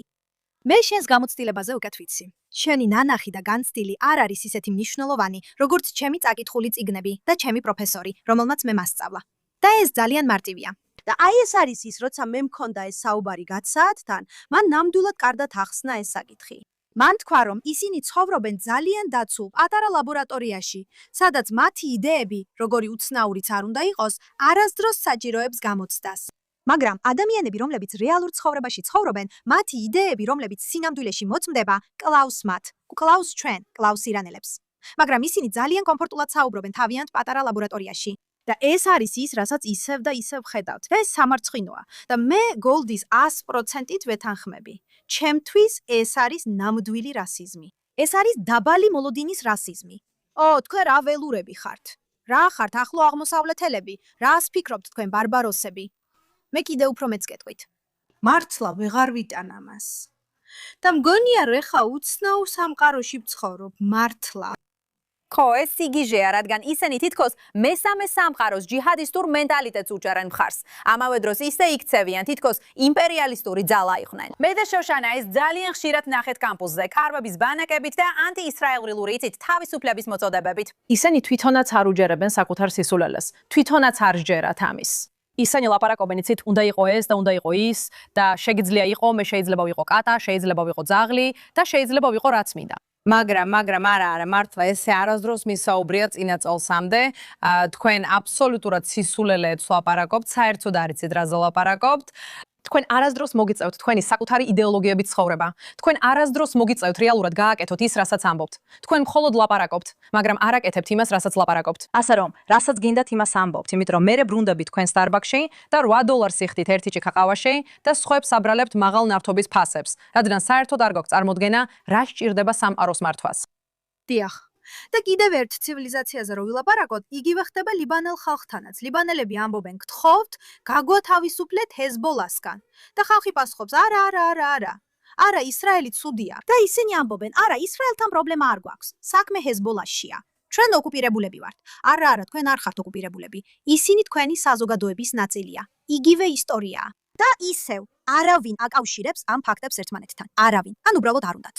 მე შენს გამოცდილებაზე უკეთ ვიცი. შენი ნანახი და განცდილი არ არის ისეთი მნიშვნელოვანი, როგორც ჩემი წაკითხული წიგნები და ჩემი პროფესორი, რომელმაც მე მასწავლა. და ეს ძალიან მარტივია. და აი ეს არის ის, როცა მე მქონდა ეს საუბარი გაცაათთან, მან ნამდვილად კარგად ახსნა ეს საკითხი. მან თქვა, რომ ისინი ცხოვრობენ ძალიან დაცულ პატარა ლაბორატორიაში, სადაც მათი იდეები, როგორი უცნაურიც არ უნდა იყოს, არასდროს საჭიროებს გამოცდას. მაგრამ ადამიანები, რომლებიც რეალურ ცხოვრებაში ცხოვრობენ, მათი იდეები, რომლებიც სინამდვილეში მოწმდება, კლავს მათ, კლავს ჩვენ, კლავს ირანელებს. მაგრამ ისინი ძალიან კომფორტულად საუბრობენ თავიანთ პატარა ლაბორატორიაში. და ეს არის ის, რასაც ისევ და ისევ ხედავთ. და ეს სამარცხინოა. და მე გოლდის 100%-ით ვეთანხმები. ჩემთვის ეს არის ნამდვილი რასიზმი. ეს არის დაბალი მოლოდინის რასიზმი. თქვენ რა ველურები ხართ? რა ხართ ახლო აღმოსავლეთელები? რას ფიქრობთ თქვენ ბარბაროსები? მე კიდე უფრო მეც გეტყვით. მართლა ვეღარ ვიტან ამას. და მგონია რომ ეხა უცნაურ სამყაროში ვცხოვრობ, მართლა. ხო, ეს სიგიჟეა, რადგან ისინი თითქოს მესამე სამყაროს ჯიჰადისტურ მენტალიტეტს უჭერენ მხარს. ამავე დროს ისე იქცევიან, თითქოს იმპერიალისტური ძალა იყვნენ. მე და შოშანა ეს ძალიან ხშირად ნახეთ კამპუსზე, ქარვების ბანაკებით და ანტიისრაელური იცით თავისუფლების მოწოდებებით. ისინი თვითონაც არ უჯერებენ საკუთარ სისულელეს. თვითონაც არ ჯერათ ამის. ისინი ლაპარაკობენ, იცით, უნდა იყო ეს და უნდა იყო ის და შეგიძლია იყო, მე შეიძლება ვიყო კატა, შეიძლება ვიყო ძაღლი და შეიძლება ვიყო რაც მინდა. მაგრამ არა, მართლა ესე არასდროს მისაუბრია წინა წელსამდე. თქვენ აბსოლუტურად სისულელეებს ლაპარაკობთ, საერთოდ არ იცით რაზე ლაპარაკობთ. თქვენ არასდროს მოგიწევთ თქვენი საკუთარი იდეოლოგიებით ცხოვრება. თქვენ არასდროს მოგიწევთ რეალურად გააკეთოთ ის, რასაც ამბობთ. თქვენ მხოლოდ ლაპარაკობთ, მაგრამ არ აკეთებთ იმას, რასაც ლაპარაკობთ. ასე რომ, რასაც გინდათ იმას ამბობთ, იმიტომ რომ მერე ბრუნდებით თქვენ Starbucks-ში და $8 იხდით ერთი ჭიქა ყავაში და სხვებს აბრალებთ მაღალ ნავთობის ფასებს, რადგან საერთოდ არ გვაქვს წარმოდგენა, რა სჭირდება სამყაროს მართვას. დიახ. და კიდევ ერთ ცივილიზაციაზე რო ვილაპარაკოთ, იგივე ხდება ლიბანელ ხალხთანაც. ლიბანელები ამბობენ, გთხოვთ, გაგვათავისუფლეთ ჰეზბოლასგან. და ხალხი პასუხობს, არა. არა, ისრაელი ცუდია. და ისინი ამბობენ, არა, ისრაელთან პრობლემა არ გვაქვს. საქმე ჰეზბოლასშია. ჩვენ ოკუპირებულები ვართ. არა, თქვენ არ ხართ ოკუპირებულები. ისინი თქვენი საზოგადოების ნაწილია. იგივე ისტორიაა. და ისევ არავინ აკავშირებს ამ ფაქტებს ერთმანეთთან. არავინ. ან უბრალოდ არ უნდათ.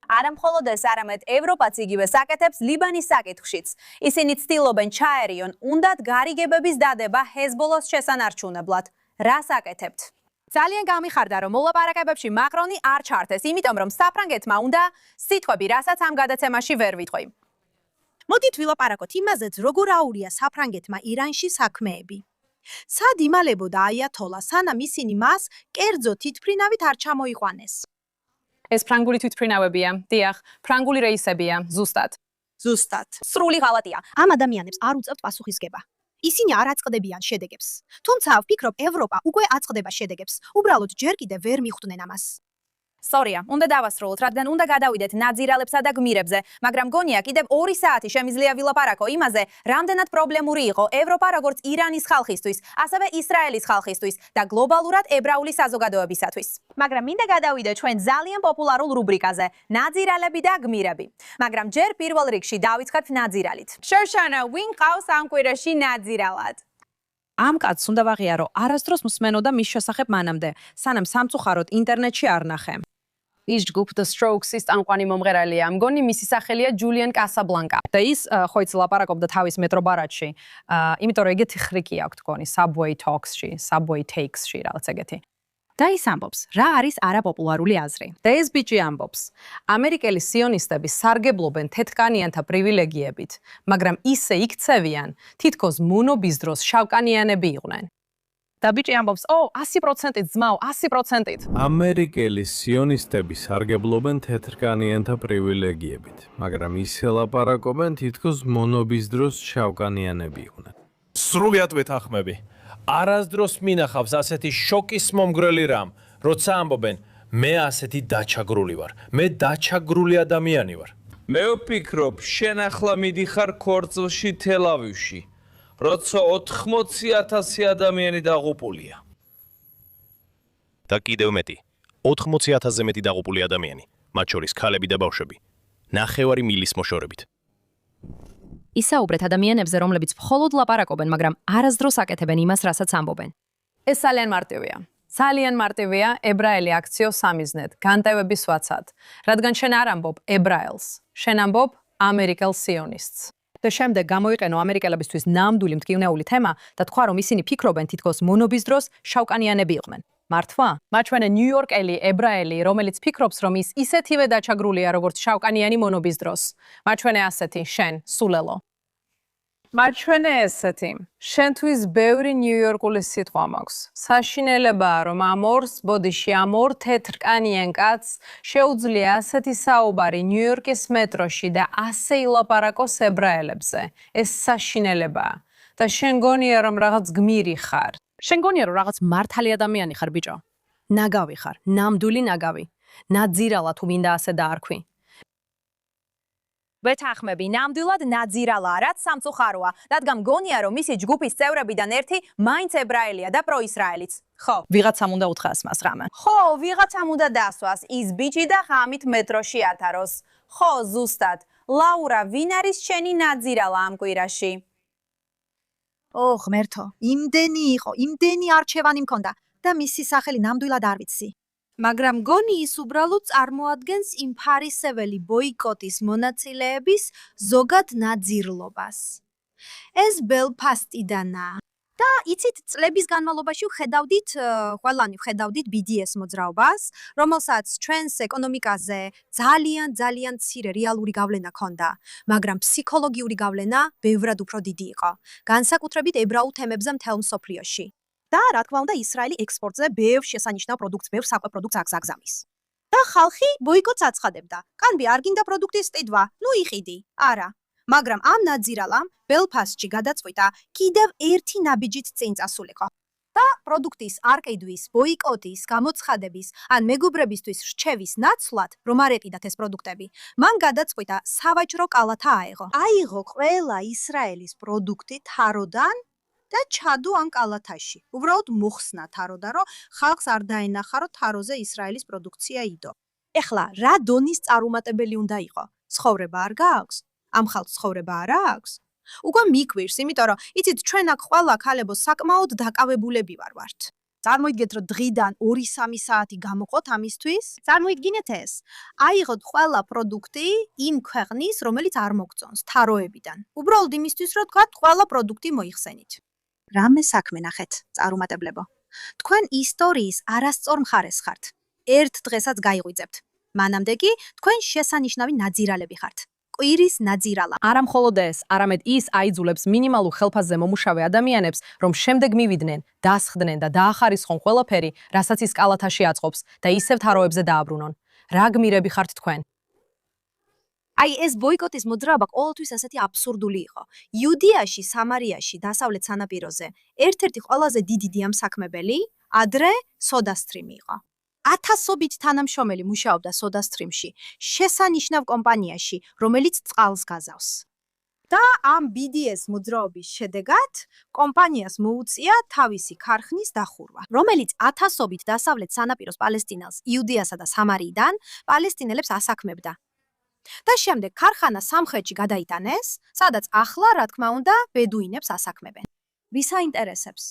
არა მხოლოდ ეს, არამედ ევროპაც იგივე საკეთებს ლიბანის საკითხშიც. ისინი ცდილობენ ჩაერიონ უნდათ გარიგებების დადება ჰეზბოლას შესანარჩუნებლად. რა საკეთებთ? ძალიან გამიხარდა, რომ მოლაპარაკებებში მაკრონი არ ჩართეს, იმიტომ რომ საფრანგეთმა უნდა სიტყვები, რასაც ამ გადაცემაში ვერ ვიტყვი. მოდით ვილაპარაკოთ იმაზეც, როგორ აურია საფრანგეთმა ირანში საქმეები. სად იმალებოდა აიათოლა, სანამ ისინი მას კერძო თვითმფრინავით არ ჩამოიყვანეს. ეს ფრანგული თვითმფრინავებია. დიახ, ფრანგული რეისებია, ზუსტად. სრული ღალატია. ამ ადამიანებს არ უწევთ პასუხისგება. ისინი არ აწყდებიან შედეგებს. თუმცა ვფიქრობ, ევროპა უკვე აწყდება შედეგებს. უბრალოდ ჯერ კიდევ ვერ მიხვდნენ ამას. Sorry, უნდა დავასრულოთ, რადგან უნდა გადავიდეთ ნაძირალებსა და გმირებზე, მაგრამ გონია კიდევ 2 საათი შემიძლია ვილაპარაკო იმაზე, რამდენად პრობლემური იყო ევროპა როგორც ირანის ხალხისთვის, ასევე ისრაელის ხალხისთვის და გლობალურად ებრაული საზოგადოებისათვის. მაგრამ მინდა გადავიდე ჩვენ ძალიან პოპულარულ რუბრიკაზე, ნაძირალები და გმირები. მაგრამ ჯერ პირველ რიგში დავიწყებთ ნაძირალით. შოშანა, ვინ ყავს ამ კვირაში ნაძირალად? ამ კაცს უნდა ვაღიარო, არასდროს მსმენოდა მის შესახებ მანამდე, სანამ სამწუხაროდ ინტერნეტში არ ნახე. ის ჯგუფ The Strokes-ის წამყვანი მომღერალია. მგონი მისი სახელია ჯულიან კასაბლანკა. და ის ხო იცი ლაპარაკობდა თავის მეტრობარათში. იმიტომ რომ ეგეთი ხრიკი აქვს მგონი Subway Talks-ში, Subway Takes-ში, რაღაც ეგეთი. და ის ამბობს, რა არის არაპოპულარული აზრი. და ეს ბიჭი ამბობს, ამერიკელი სიონისტები სარგებლობენ თეთრკანიანთა პრივილეგიებით, მაგრამ ისე იქცევიან, თითქოს მონობის დროს შავკანიანები იყვნენ. და ბიჭი ამბობს, 100%-ით ძმაო, 100%-ით. ამერიკელი სიონისტები სარგებლობენ თეთრკანიანთა პრივილეგიებით, მაგრამ ისე ლაპარაკობენ, თითქოს მონობის დროს შავკანიანები იყვნენ. სრულიად ვეთანხმები. არასდროს მინახავს ასეთი შოკის მომგრელი რამ, როცა ამბობენ, მე ასეთი დაჩაგრული ვარ, მე დაჩაგრული ადამიანი ვარ. მე ვფიქრობ, შენ ახლა მიდიხარ ქორწილში თელ-ავივში, როცა 80,000 ადამიანი დაღუპულია. და კიდევ მეტი, 80,000-ზე მეტი დაღუპული ადამიანი, მათ შორის ქალები და ბავშვები, 9 მილის მოშორებით. ისაუბრეთ ადამიანებზე, რომლებიც მხოლოდ ლაპარაკობენ, მაგრამ არასდროს აკეთებენ იმას, რასაც ამბობენ. ეს ძალიან მარტივია. ძალიან მარტივია ებრაელი აქციო სამიზნედ, განტევების ვაცად. რადგან შენ არ ამბობ ებრაელს, შენ ამბობ ამერიკელ სიონისტს. და შემდეგ გამოიყენო ამერიკელებისთვის ნამდვილი მტკივნეული თემა და თქვა, რომ ისინი ფიქრობენ თითქოს მონობის დროს შავკანიანები იყვნენ. მართვა? მაჩვენე ნიუ-იორკელი ებრაელი, რომელიც ფიქრობს, რომ ის ისეთივე დაჩაგრულია, როგორც შავკანიანი მონობის დროს. მაჩვენე ასეთი, შენ, სულელო. მაჩვენე ესეთი, შენთვის ბევრი ნიუ-იორკული სიტყვა მაქვს. საშინელებაა, რომ ამ ორს ბოდიში, ამ ორ თეთრკანიან კაცს შეუძლია ასეთი საუბარი ნიუ-იორკის მეტროში და ასე ილაპარაკოს ებრაელებზე. ეს საშინელებაა. და შენ გონია რომ რაღაც გმირი ხარ. შენ გონია რომ რაღაც მართალი ადამიანი ხარ ბიჭო. ნაგავი ხარ, ნამდვილი ნაგავი. ნაძირალა თუ მინდა ასე დაარქვი. ვეთანხმები, ნამდვილად ნაძირალა, რაც სამწუხაროა, რადგან გონია რომ მისი ჯგუფის წევრებიდან ერთი მაინც ებრაელია და პროისრაელიც. ხო. ვიღაცამ უნდა უთხრას მას რამე. ხო, ვიღაცამ უნდა დასვას, ის ბიჭი და ღამით მეტროში ათაროს. ხო, ზუსტად. ლაურა, ვინ არის შენი ნაძირალა ამ კვირაში? ღმერთო, იმდენი არჩევანი მქონდა და მისი სახელი ნამდვილად არ ვიცი. მაგრამ გონი ის უბრალოდ წარმოადგენს იმ ფარისეველი ბოიკოტის მონაწილეების ზოგად ნაძირლობას. ეს ბელფასტიდანაა. და იცით, წლების განმავლობაში ყველანი ვხედავდით BDS მოძრაობას, რომელსაც ჩვენს ეკონომიკაზე ძალიან მცირე რეალური გავლენა ჰქონდა, მაგრამ ფსიქოლოგიური გავლენა ბევრად უფრო დიდი იყო, განსაკუთრებით ებრაულ თემებზე მთელ მსოფლიოში. და რა თქმა უნდა, ისრაელი ექსპორტზე ბევრ შესანიშნავ პროდუქტს, ბევრ საკვებ პროდუქტს აგზავნის. და ხალხი ბოიკოტს აცხადებდა. კანბი არ გინდა პროდუქტის ყიდვა, იყიდი. არა. მაგრამ ამ ნაძირალამ ბელფასტში გადაწყვიტა კიდევ ერთი ნაბიჯით წინ წასულიყო. და პროდუქტის არ ყიდვის, ბოიკოტის, გამოცხადების ან მეგობრებისთვის რჩევის ნაცვლად, რომ არ ეყიდათ ეს პროდუქტები, მან გადაწყვიტა სავაჭრო კალათა აეღო. აიღო ყველა ისრაელის პროდუქტი თაროდან და ჩადო ამ კალათაში. უბრალოდ მოხსნა თაროდა, რომ ხალხს არ დაენახა, რომ თაროზე ისრაელის პროდუქცია იდო. ეხლა რა დონის წარუმატებელი უნდა იყო? ცხოვრება არ გააქვს? ამ ხალხს ცხოვრება არ აქვს? უკვე მიკვირს, იმიტომ რომ იცით, ჩვენ აქ ყველა ქალებო საკმაოდ დაკავებულები ვართ. წარმოიდგინეთ, რომ დღიდან 2-3 საათი გამოყოთ ამისთვის. წარმოიდგინეთ ეს. აიღოთ ყველა პროდუქტი იმ ქვეყნის, რომელიც არ მოგწონს, თაროებიდან. უბრალოდ იმისთვის, რომ თქვათ, ყველა პროდუქტი მოიხსენით. რამე საქმე ნახეთ, წარუმატებლებო. თქვენ ისტორიის არასწორ მხარეს ხართ. ერთ დღესაც გაიღვიძებთ. მანამდე კი თქვენ შესანიშნავი ნაძირალები ხართ. კვირის ნაძირალა. არა მხოლოდ ეს, არამედ ის აიძულებს მინიმალურ ხელფასზე მომუშავე ადამიანებს, რომ შემდეგ მივიდნენ, დასხდნენ და დაახარისხონ ყველაფერი, რასაც ის კალათაში აწყობს და ისევ თაროებზე დააბრუნონ. რა გმირები ხართ თქვენ? ეს ბოიკოტის მოძრაობა ყოველთვის ასეთი აბსურდული იყო. იუდეაში, სამარიაში, დასავლეთ სანაპიროზე ერთ-ერთი ყველაზე დიდი დიამსაქმებელი ადრე SodaStream იყო. 1000-ობით თანამშრომელი მუშაობდა SodaStream-ში, შესანიშნავ კომპანიაში, რომელიც წყალს გაზავს. და ამ BDS მოძრაობის შედეგად კომპანიას მოუწია თავისი ქარხნის დახურვა, რომელიც 1000-ობით დასავლეთ სანაპიროს პალესტინელს, იუდეასა და სამარიიდან პალესტინელებს ასაქმებდა. და შემდეგ ქარხანა სამხრეთში გადაიტანეს, სადაც ახლა, რა თქმა უნდა, ბედუინებს ასაქმებენ. ვის აინტერესებს?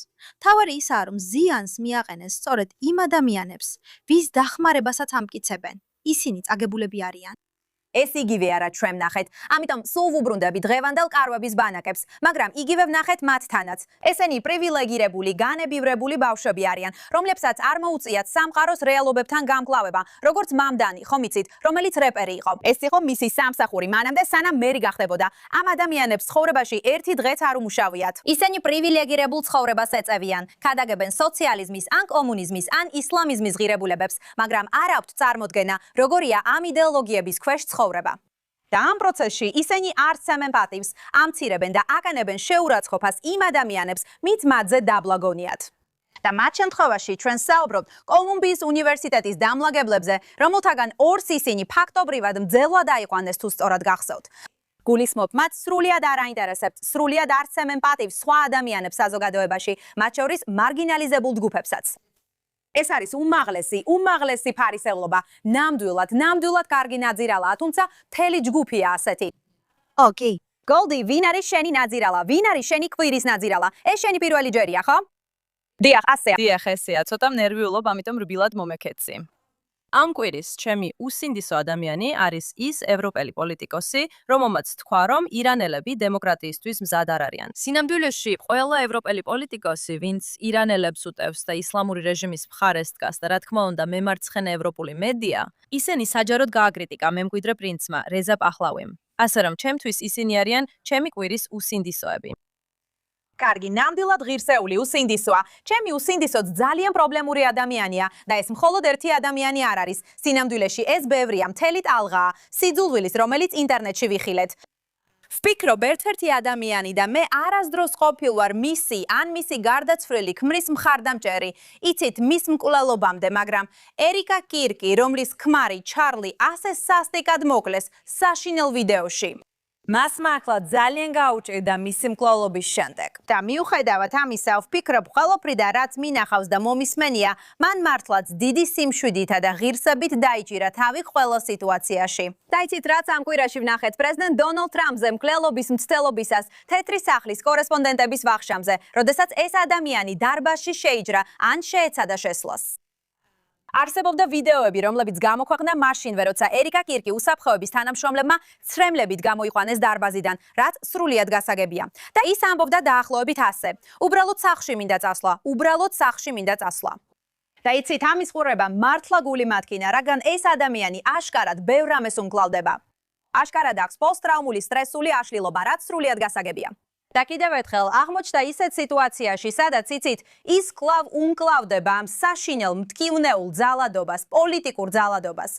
თავარი ისაა, რომ ზიანს მიაყენეს სწორედ იმ ადამიანებს, ვის დახმარებასაც ამტკიცებენ. ისინი წაგებულები არიან. ეს იგივე არა ჩვენ ვნახეთ, ამიტომ სულ ვუბრუნდები დღევანდელ კარვების ბანაკებს, მაგრამ იგივე ვნახეთ მათთანაც. ესენი პრივილეგირებული, განებივრებული ბავშვები არიან, რომლებსაც არ მოუწიათ სამყაროს რეალობებთან გამკლავება, როგორც მამდანი, ხომ იცით, რომელიც რეპერი იყო. ეს იყო მისი სამსახური, მანამდე სანამ მერი გახდებოდა. ამ ადამიანებს ცხოვრებაში ერთი დღეც არ უმუშავიათ. ისინი პრივილეგირებულ ცხოვრებას ეწევიან, ქადაგებენ სოციალიზმის, ან კომუნიზმის, ან ისლამიზმის ღირებულებებს, მაგრამ არ აქვთ წარმოდგენა, როგორია ამ იდეოლოგიების ქვეშ და ამ პროცესში ისინი არ ცემენ პატივს, ამცირებენ და აკანებენ შეურაცხყოფას იმ ადამიანებს, ვინც მათზე დაბლაგონიათ. და მათ შემთხვევაში ჩვენ საუბრობთ კოლუმბიის უნივერსიტეტის დამლაგებლებზე, რომელთაგან ორს ისინი ფაქტობრივად მძელვად აიყვანეს თუ სწორად გახსოვთ. გულისხმობ, მათ სრულიად არ აინტერესებთ, სრულიად არ ცემენ პატივს სხვა ადამიანებს საზოგადოებაში, მათ შორის მარგინალიზებულ ჯგუფებსაც. ეს არის უმაღლესი ფარისევლობა, ნამდვილად კარგი ნაძირალაა, თუმცა მთელი ჯგუფია ასეთი. კი. გოლდი, ვინ არის შენი ნაძირალა? ვინ არის შენი კვირის ნაძირალა? ეს შენი პირველი ჯერია, ხო? დიახ, ასეა. დიახ, ესეა, ცოტა ნერვიულობ, ამიტომ რბილად მომეკეცი. ამ კვირის ჩემი უსინდისო ადამიანი არის ის ევროპელი პოლიტიკოსი, რომელმაც თქვა, რომ ირანელები დემოკრატიისთვის მზად არ არიან. სინამდვილეში, ყველა ევროპელი პოლიტიკოსი, ვინც ირანელებს უტევს და ისლამური რეჟიმის მხარეს დგას და რა თქმა უნდა მემარცხენე ევროპული მედია, ისინი საჯაროდ გააკრიტიკა მემკვიდრე პრინცმა რეზა პაჰლავიმ. ასე რომ, ჩემთვის ისინი არიან ჩემი კვირის უსინდისოები. კარგი, ნამდვილად ღირსეული უსინდისოა. ჩემი უსინდისოც ძალიან პრობლემური ადამიანია და ეს მხოლოდ ერთი ადამიანი არ არის. სინამდვილეში ეს ბევრია, მთელი ტალღაა, სიძულვილის, რომელიც ინტერნეტში ვიხილეთ. ვფიქრობ, ერთ-ერთი ადამიანი და მე არასდროს ყოფილ ვარ მისი ან მისი გარდაცვლილი ქმრის მხარდამჭერი. იცით, მის მკვლელობამდე, მაგრამ ერიკა კირკი, რომლის ქმარი ჩარლი ასე სასტიკად მოკლეს საშინელ ვიდეოში. მას მართლა ძალიან გაუჭირდა მისი მკვლელობის შემდეგ. და მიუხედავად ამისა, ვფიქრობ, ყველაფრიდან რაც მინახავს და მომისმენია, მან მართლაც დიდი სიმშვიდითა და ღირსებით დაიჭირა თავი ყველა სიტუაციაში. და იცით, რაც ამ კვირაში ვნახეთ პრეზიდენტ დონალდ ტრამპზე მკვლელობის მცდელობისას თეთრი სახლის კორესპონდენტების ვახშამზე, როდესაც ეს ადამიანი დარბაზში შეიჯრა ან შეეცადა შესვლას. არსებობდა ვიდეოები, რომლებიც გამოქვეყნდა მაშინვე, როცა ერიკა კირკი უსაფრთხოების თანამშრომლებმა ცრემლებით გამოიყვანეს დარბაზიდან, რაც სრულიად გასაგებია. და ის ამბობდა დაახლოებით ასე: უბრალოდ სახლში მინდა წასვლა, უბრალოდ სახლში მინდა წასვლა. და იცით, ამის ყურება მართლა გული მათქინა, რადგან ეს ადამიანი აშკარად ბევრ რამეს უმკლავდება. აშკარად აქვს პოსტტრაუმული სტრესული აშლილობა, რაც სრულიად გასაგებია. და კიდევ ერთხელ აღმოჩნდა ისეთ სიტუაციაში, სადაც იცით, ის კლავ უმკლავდება ამ საშინელ მტკივნეულ ძალადობას, პოლიტიკურ ძალადობას.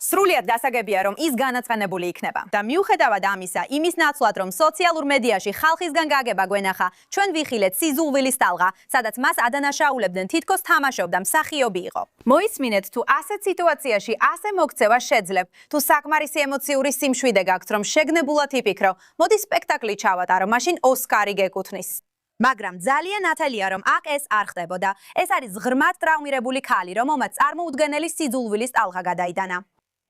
სრულიად გასაგებია, რომ ის განაცხენებული იქნება. და მიუხედავად ამისა, იმის ნაცვლად, რომ სოციალურ მედიაში ხალხისგან გაგება გვენახა, ჩვენ ვიხილეთ სიზულვილის ტალღა, სადაც მას ადანაშაულებდნენ თითქოს თამაშობდა მსახიობი იყო. მოისმინეთ, თუ ასეთ სიტუაციაში ასე მოქცევა შეძლებ, თუ საკმარისი ემოციური სიმშვიდე გაქვთ, რომ შეგნებულად იფიქრო, მოდი სპექტაკლი ჩავატარო, მაშინ ოსკარი გეკუთვნის. მაგრამ ძალიან ათელია, რომ აქ ეს არ ხდებოდა. ეს არის ღრმად ტრაუმირებული ქალი, რომელმაც წარმოუდგენელი სიძულვილის ტალღა გადაიტანა.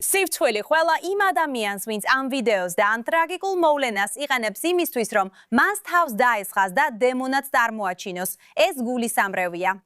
სიფრთხილე ყველა იმ ადამიანს, ვინც ამ ვიდეოს და ამ ტრაგიკულ მოვლენას იყენებს იმისთვის, რომ მას თავს დაესხას და დემონად წარმოაჩინოს. ეს გულისამრევია.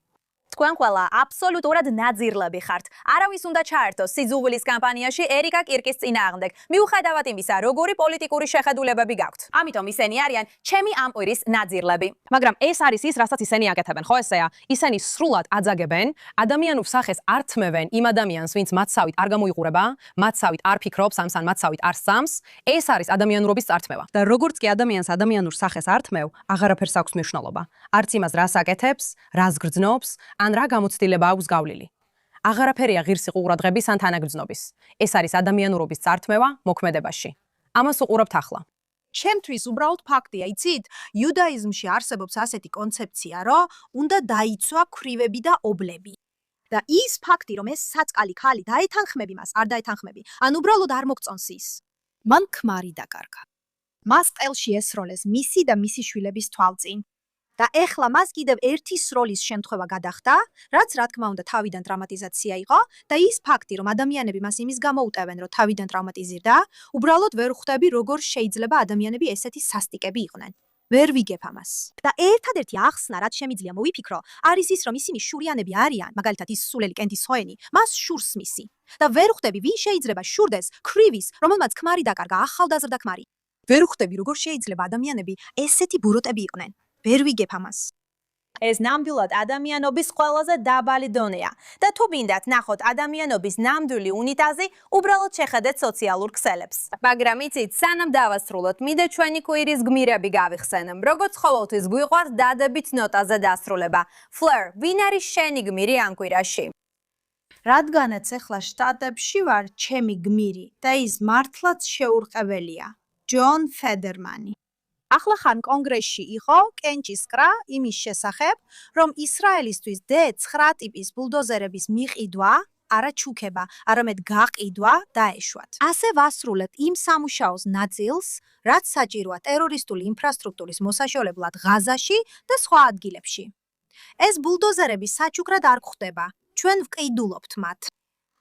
თქვენ ყველა აბსოლუტურად ნაძირლები ხართ. არავის უნდა ჩაერთოს სიძულვილის კამპანიაში ერიკა კირკის წინააღმდეგ, მიუხედავად იმისა, როგორი პოლიტიკური შეხედულებები გაქვთ. ამიტომ ისინი არიან ჩემი ამ კვირის ნაძირლები. მაგრამ ეს არის ის, რასაც ისინი აკეთებენ, ხო ესეა? ისინი სრულად აძაგებენ, ადამიანურ სახეს არ თმევენ იმ ადამიანს, ვინც მათსავით არ გამოიყურება, მათსავით არ ფიქრობს, ამს ან მათსავით არ სწამს. ეს არის ადამიანურობის წართმევა. და როგორც კი ადამიანს ადამიანურ სახეს არ თმევ, აღარაფერს აქვს მნიშვნელობა. არც იმას, რას აკეთებს, რას გრძნობს, ან რა გამოცდილება აქვს გავლილი. აღარაფერია ღირსი ყურადღების ან თანაგრძნობის. ეს არის ადამიანურობის წართმევა მოქმედებაში. ამას უყურებთ ახლა. ჩემთვის უბრალოდ ფაქტია, იცით? იუდაიზმში არსებობს ასეთი კონცეფცია, რომ უნდა დაიცვა ქვრივები და ობლები. და ის ფაქტი, რომ ეს საწყალი ქალი დაეთანხმები მას, არ დაეთანხმები, ან უბრალოდ არ მოგწონს ის. მან ქმარი დაკარგა. მას ყელში ესროლეს მისი და მისი შვილების თვალწინ. და ეხლა მას კიდევ ერთი სროლის შემთხვევა გადახდა, რაც რა თქმა უნდა თავიდან ტრამატიზაცია იყო და ის ფაქტი, რომ ადამიანები მას იმის გამო უტევენ, რომ თავიდან ტრამატიზირდა, უბრალოდ ვერ ხვდები, როგორ შეიძლება ადამიანები ესეთი სასტიკები იყვნენ. ვერ ვიგებ ამას. და ერთადერთი ახსნა, რაც შემიძლია მოვიფიქრო, არის ის, რომ ისინი შურიანები არიან, მაგალითად ის სულელი კენდის ჰოენი, მას შურს მისი. და ვერ ხვდები, ვინ შეიძლება შურდეს ქრივის, რომელმაც ქმარი დაკარგა, ახალდაზრდა ქმარი. ვერ ხვდები, როგორ შეიძლება ადამიანები ესეთი ბუროტები იყვნენ. ვერ ვიგებ ამას. ეს ნამდვილად ადამიანობის ყველაზე დაბალი დონეა და თუ მინდათ ნახოთ ადამიანობის ნამდვილი უნიტაზი, უბრალოდ შეხედეთ სოციალურ ქსელებს. მაგრამ იცით, სანამ დავასრულოთ, მინდა ჩვენი კვირის გმირები გავიხსენებ. როგორც ყოველთვის გვიყვარს დადებით ნოტაზე დასრულება. Fleur, ვინ არის შენი გმირი ამ კვირაში? რადგანაც ახლა შტატებში ვარ, ჩემი გმირი და ის მართლაც შეურყეველია. ჯონ ფედერმანი. ახლა ხან კონგრესში იყო კენჭის კრა იმის შესახებ, რომ ისრაელისთვის D9 ტიპის ბულდოზერების მიყიდვა, არა ჩუქება, არამედ გაყიდვა დაეშვათ. ასე ვასრულეთ იმ სამუშაოს ნაწილს, რაც საჭიროა ტერორისტული ინფრასტრუქტურის მოსაშორებლად ღაზაში და სხვა ადგილებში. ეს ბულდოზერები საჩუქრად არ გვხვდება, ჩვენ ვყიდულობთ მათ.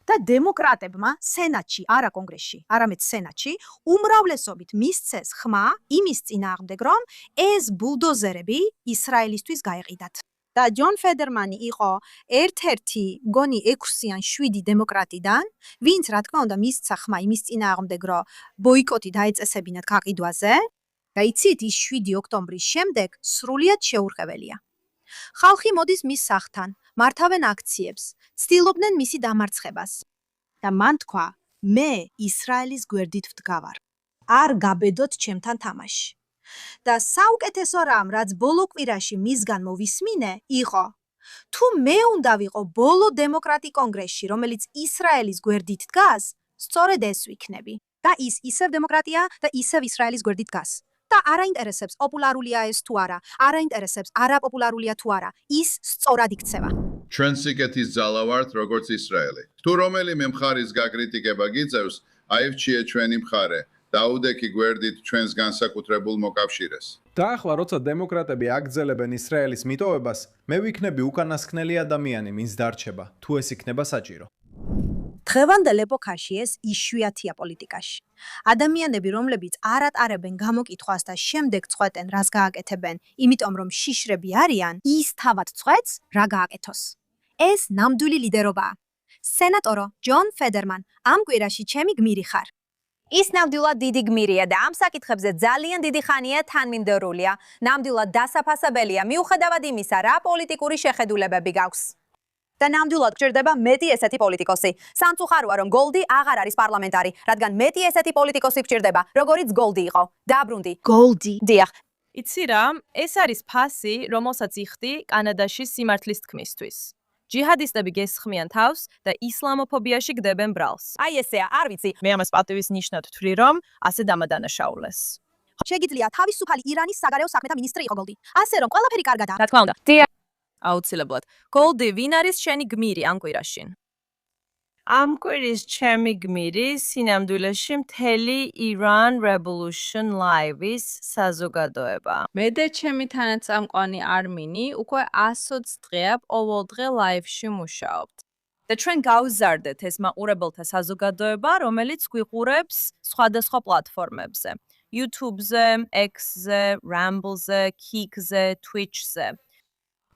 და დემოკრატებმა სენატში, არა კონგრესში, არამედ სენატში, უმრავლესობით მისცეს ხმა იმის წინააღმდეგ, რომ ეს ბულდოზერები ისრაელისთვის გაეყიდათ. და ჯონ ფედერმანი იყო ერთ-ერთი, მგონი 6 ან 7 დემოკრატიდან, ვინც რა თქმა უნდა მისცა ხმა იმის წინააღმდეგ, რომ ბოიკოტი დაეწესებინათ გაყიდვაზე. და იცით, ის 7 ოქტომბრის შემდეგ სრულიად შეურყეველია. ხალხი მოდის მის სახლთან, მართავენ აქციებს, ცდილობდნენ მისი დამარცხებას. და მან თქვა, მე ისრაელის გვერდით ვდგავარ. არ გაბედოთ ჩემთან თამაში. და საუკეთესო რამ, რაც ბოლო კვირაში მისგან მოვისმინე, იყო, თუ მე უნდა ვიყო ბოლო დემოკრატი კონგრესში, რომელიც ისრაელის გვერდით დგას, სწორედ ეს ვიქნები. და ის ისევ დემოკრატია და ისევ ისრაელის გვერდით დგას. და არ აინტერესებს პოპულარულია ეს თუ არა, არ აინტერესებს არაპოპულარულია თუ არა, ის სწორად იქცევა. ჩვენ სიკეთის ძალა ვართ როგორც ისრაელი. თუ რომელიმე მხარის გაკრიტიკება გიწევს, აირჩიე ჩვენი მხარე. დაუდექი გვერდით ჩვენს განსაკუთრებულ მოკავშირეს. და ახლა როცა დემოკრატები აგრძელებენ ისრაელის მიტოვებას, მე ვიქნები უკანასკნელი ადამიანი, ვინც დარჩება, თუ ეს იქნება საჭირო. დღევანდელ ეპოქაში ეს იშვიათია პოლიტიკაში. ადამიანები, რომლებიც არ ატარებენ გამოკითხვას და შემდეგ წყვეტენ, რას გააკეთებენ, იმიტომ რომ შიშრები არიან, ის თავად წყვეტს, რა გააკეთოს. ეს ნამდვილი ლიდერობაა. სენატორო ჯონ ფედერმან, ამ კვირაში ჩემი გმირი ხარ. ის ნამდვილად დიდი გმირია და ამ საკითხებზე ძალიან დიდი ხანია თანმიმდევრულია. ნამდვილად დასაფასებელია მიუხედავად იმისა, რა პოლიტიკური შეხედულებები გაქვს. და ნამდვილად გჭირდება მეტი ესეთი პოლიტიკოსი. სამწუხაროა, რომ გოლდი აღარ არის პარლამენტარი, რადგან მეტი ესეთი პოლიტიკოსი გჭირდება, როგორიც გოლდი იყო. დაბრუნდი. გოლდი. დიახ. იცი რა, ეს არის ფასი, რომელსაც იხდი კანადაში სიმართლის თქმისთვის. ჯიჰადისტები გესხმიან თავს და ისლამოფობიაში გდებენ ბრალს. აი ესეა, არ ვიცი. მე ამას პატივის ნიშნად ვთვლი, რომ ასე დამადანაშაულეს. შეგიძლია თავისუფალი ირანის საგარეო საქმეთა მინისტრი იყო გოლდი. ასე რომ ყველაფერი კარგადაა. რა თქმა უნდა. დიახ. აუცილებლად. გოლდი, ვინ არის შენი გმირი ამ კვირაში? ამ კვირის ჩემი გმირი სინამდვილეში მთელი Iran Revolution Live-ის საზოგადოება. მე და ჩემი თანაწამყვანი არმინი უკვე 120 დღეა ყოველდღე live-ში მუშაობთ. და ჩვენ გავზარდეთ ეს მაყურებელთა საზოგადოება, რომელიც გვიყურებს სხვადასხვა პლატფორმებზე. YouTube-ზე, X-ზე, Rumble-ზე, Kick-ზე, Twitch-ზე.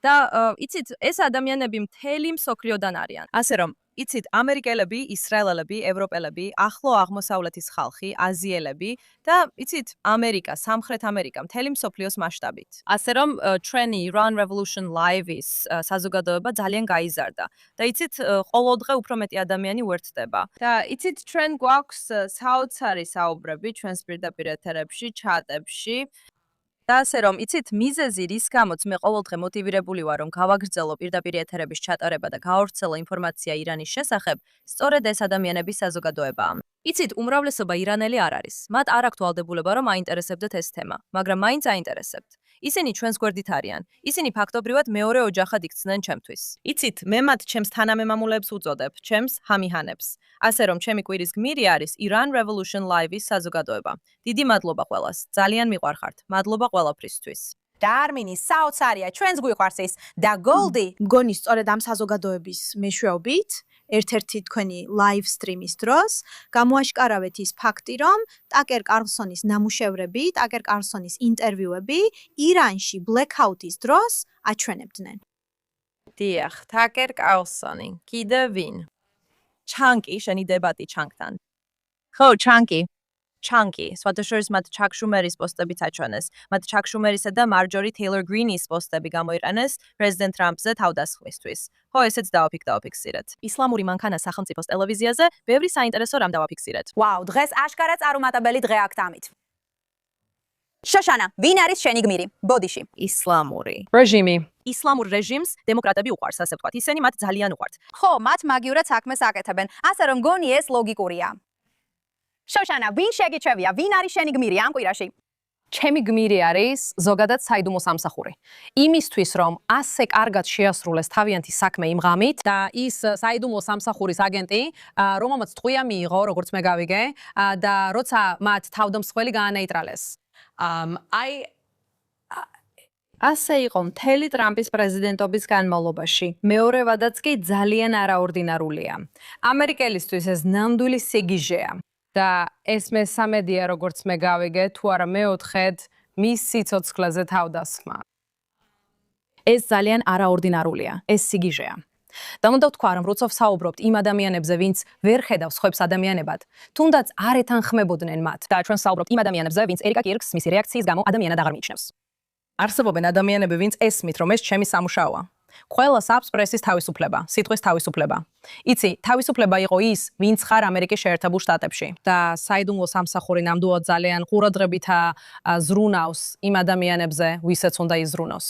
და იცით, ეს ადამიანები მთელი მსოფლიოდან არიან. ასე რომ იცით, ამერიკელები, ისრაელელები, ევროპელები, ახლო აღმოსავლეთის ხალხი, აზიელები და იცით, ამერიკა, სამხრეთ ამერიკა, მთელი მსოფლიოს მასშტაბით. ასე რომ ჩვენი Iran Revolution Live-ის საზოგადოება ძალიან გაიზარდა. და იცით, ყოველდღე უფრო მეტი ადამიანი უერთდება. და იცით, ჩვენ გვაქვს საოცარი საუბრები ჩვენს პირდაპირ ეთერებში, ჩატებში. და ასე რომ იცით მიზეზი რის გამოც მე ყოველდღე მოტივირებული ვარ რომ გავაგრძელო პირდაპირ ეთერების ჩატარება და გაავრცელო ინფორმაცია ირანის შესახებ, სწორედ ეს ადამიანების საზოგადოებაა. იცით, უმრავლესობა ირანელი არ არის. მათ არ აქვთ ვალდებულება რომ აინტერესებდეთ ეს თემა, მაგრამ მაინც აინტერესებთ. ისინი ჩვენს გვერდით არიან. ისინი ფაქტობრივად მეორე ოჯახად იქცნენ ჩემთვის. იცით, მე მათ ჩემს თანამემამულეებს უწოდებ, ჩემს ჰამიჰანებს. ასე რომ ჩემი კვირის გმირი არის Iran Revolution Live-ის საზოგადოება. დიდი მადლობა ყველას. ძალიან მიყვარხართ. მადლობა ყველაფრისთვის. და არმინი საოცარია, ჩვენს გვიყვარს ის და გოლდი. მგონი სწორედ ამ საზოგადოების მეშვეობით ერთ-ერთი თქვენი live stream-ის დროს გამოაშკარავეთ ის ფაქტი, რომ ტაკერ კარლსონის ნამუშევრები, ტაკერ კარლსონის ინტერვიუები ირანში blackout-ის დროს აჩვენებდნენ. დიახ, ტაკერ კარლსონი. კიდე ვინ? ჩანკი, შენი დებატი ჩანკთან. ხო, ჩანკი. ჩანკი, სხვადასხვა მათ ჩაკ შუმერის პოსტებიც აჩვენეს. მათ ჩაკ შუმერისა და მარჯორი თეილორ გრინის პოსტები გამოიყენეს პრეზიდენტ ტრამპზე თავდასხმისთვის. ხო, ესეც დავაფიქსირეთ. ისლამური მანქანა სახელმწიფოს ტელევიზიაზე ბევრი საინტერესო რამ დავაფიქსირეთ. ვაუ, დღეს აშკარა წარუმატებელი დღე აქვს ამით. შოშანა, ვინ არის შენი გმირი? ბოდიში. ისლამური რეჟიმი. ისლამურ რეჟიმს დემოკრატები უყვარს, ასე ვთქვათ. ისინი მათ ძალიან უყვართ. ხო, მათ მაგივრად საქმეს აკეთებენ. ასე რომ გონი ეს ლოგიკურია. შოშანა, ვინ შეგიჩვევია? ვინ არის შენი გმირი ამ კვირაში? ჩემი გმირი არის ზოგადად საიდუმლო სამსახური. იმისთვის, რომ ასე კარგად შეასრულეს თავიანთი საქმე იმ ღამით და ის საიდუმლო სამსახურის აგენტი, რომელმაც ტყვია მიიღო, როგორც მე გავიგე, და როცა მათ თავდამსხმელი გაანეიტრალეს. ასე იყო მთელი ტრამპის პრეზიდენტობის განმავლობაში. მეორევადაც კი ძალიან არაორდინარულია. ამერიკელისთვის ეს ნამდვილი სიგიჟეა. და ეს მესამედია, როგორც მე გავიგე, თუ არა მეოთხედ მის სიცოცხლეზე თავდასხმა. ეს ძალიან არაორდინარულია. ეს სიგიჟეა. და უნდა ვთქვა, რომ როცა ვსაუბრობთ იმ ადამიანებზე, ვინც ვერ ხედავს ხვებს ადამიანებად, თუნდაც არ ეთანხმებოდნენ მათ. და ჩვენ ვსაუბრობთ იმ ადამიანებზე, ვინც ერიკა კირკს მისი რეაქციის გამო ადამიანად აღარ მიიჩნევს. არსებობენ ადამიანები, ვინც ესმით, რომ ეს ჩემი სამუშაოა. ყველას აქვს პრესის თავისუფლება, სიტყვის თავისუფლება. იცი, თავისუფლება იყო ის, ვინც ხარ ამერიკის შეერთებულ შტატებში. და საიდუმლო სამსახური ნამდვილად ძალიან ყურადღებით ზრუნავს იმ ადამიანებზე, ვისაც უნდა იზრუნოს.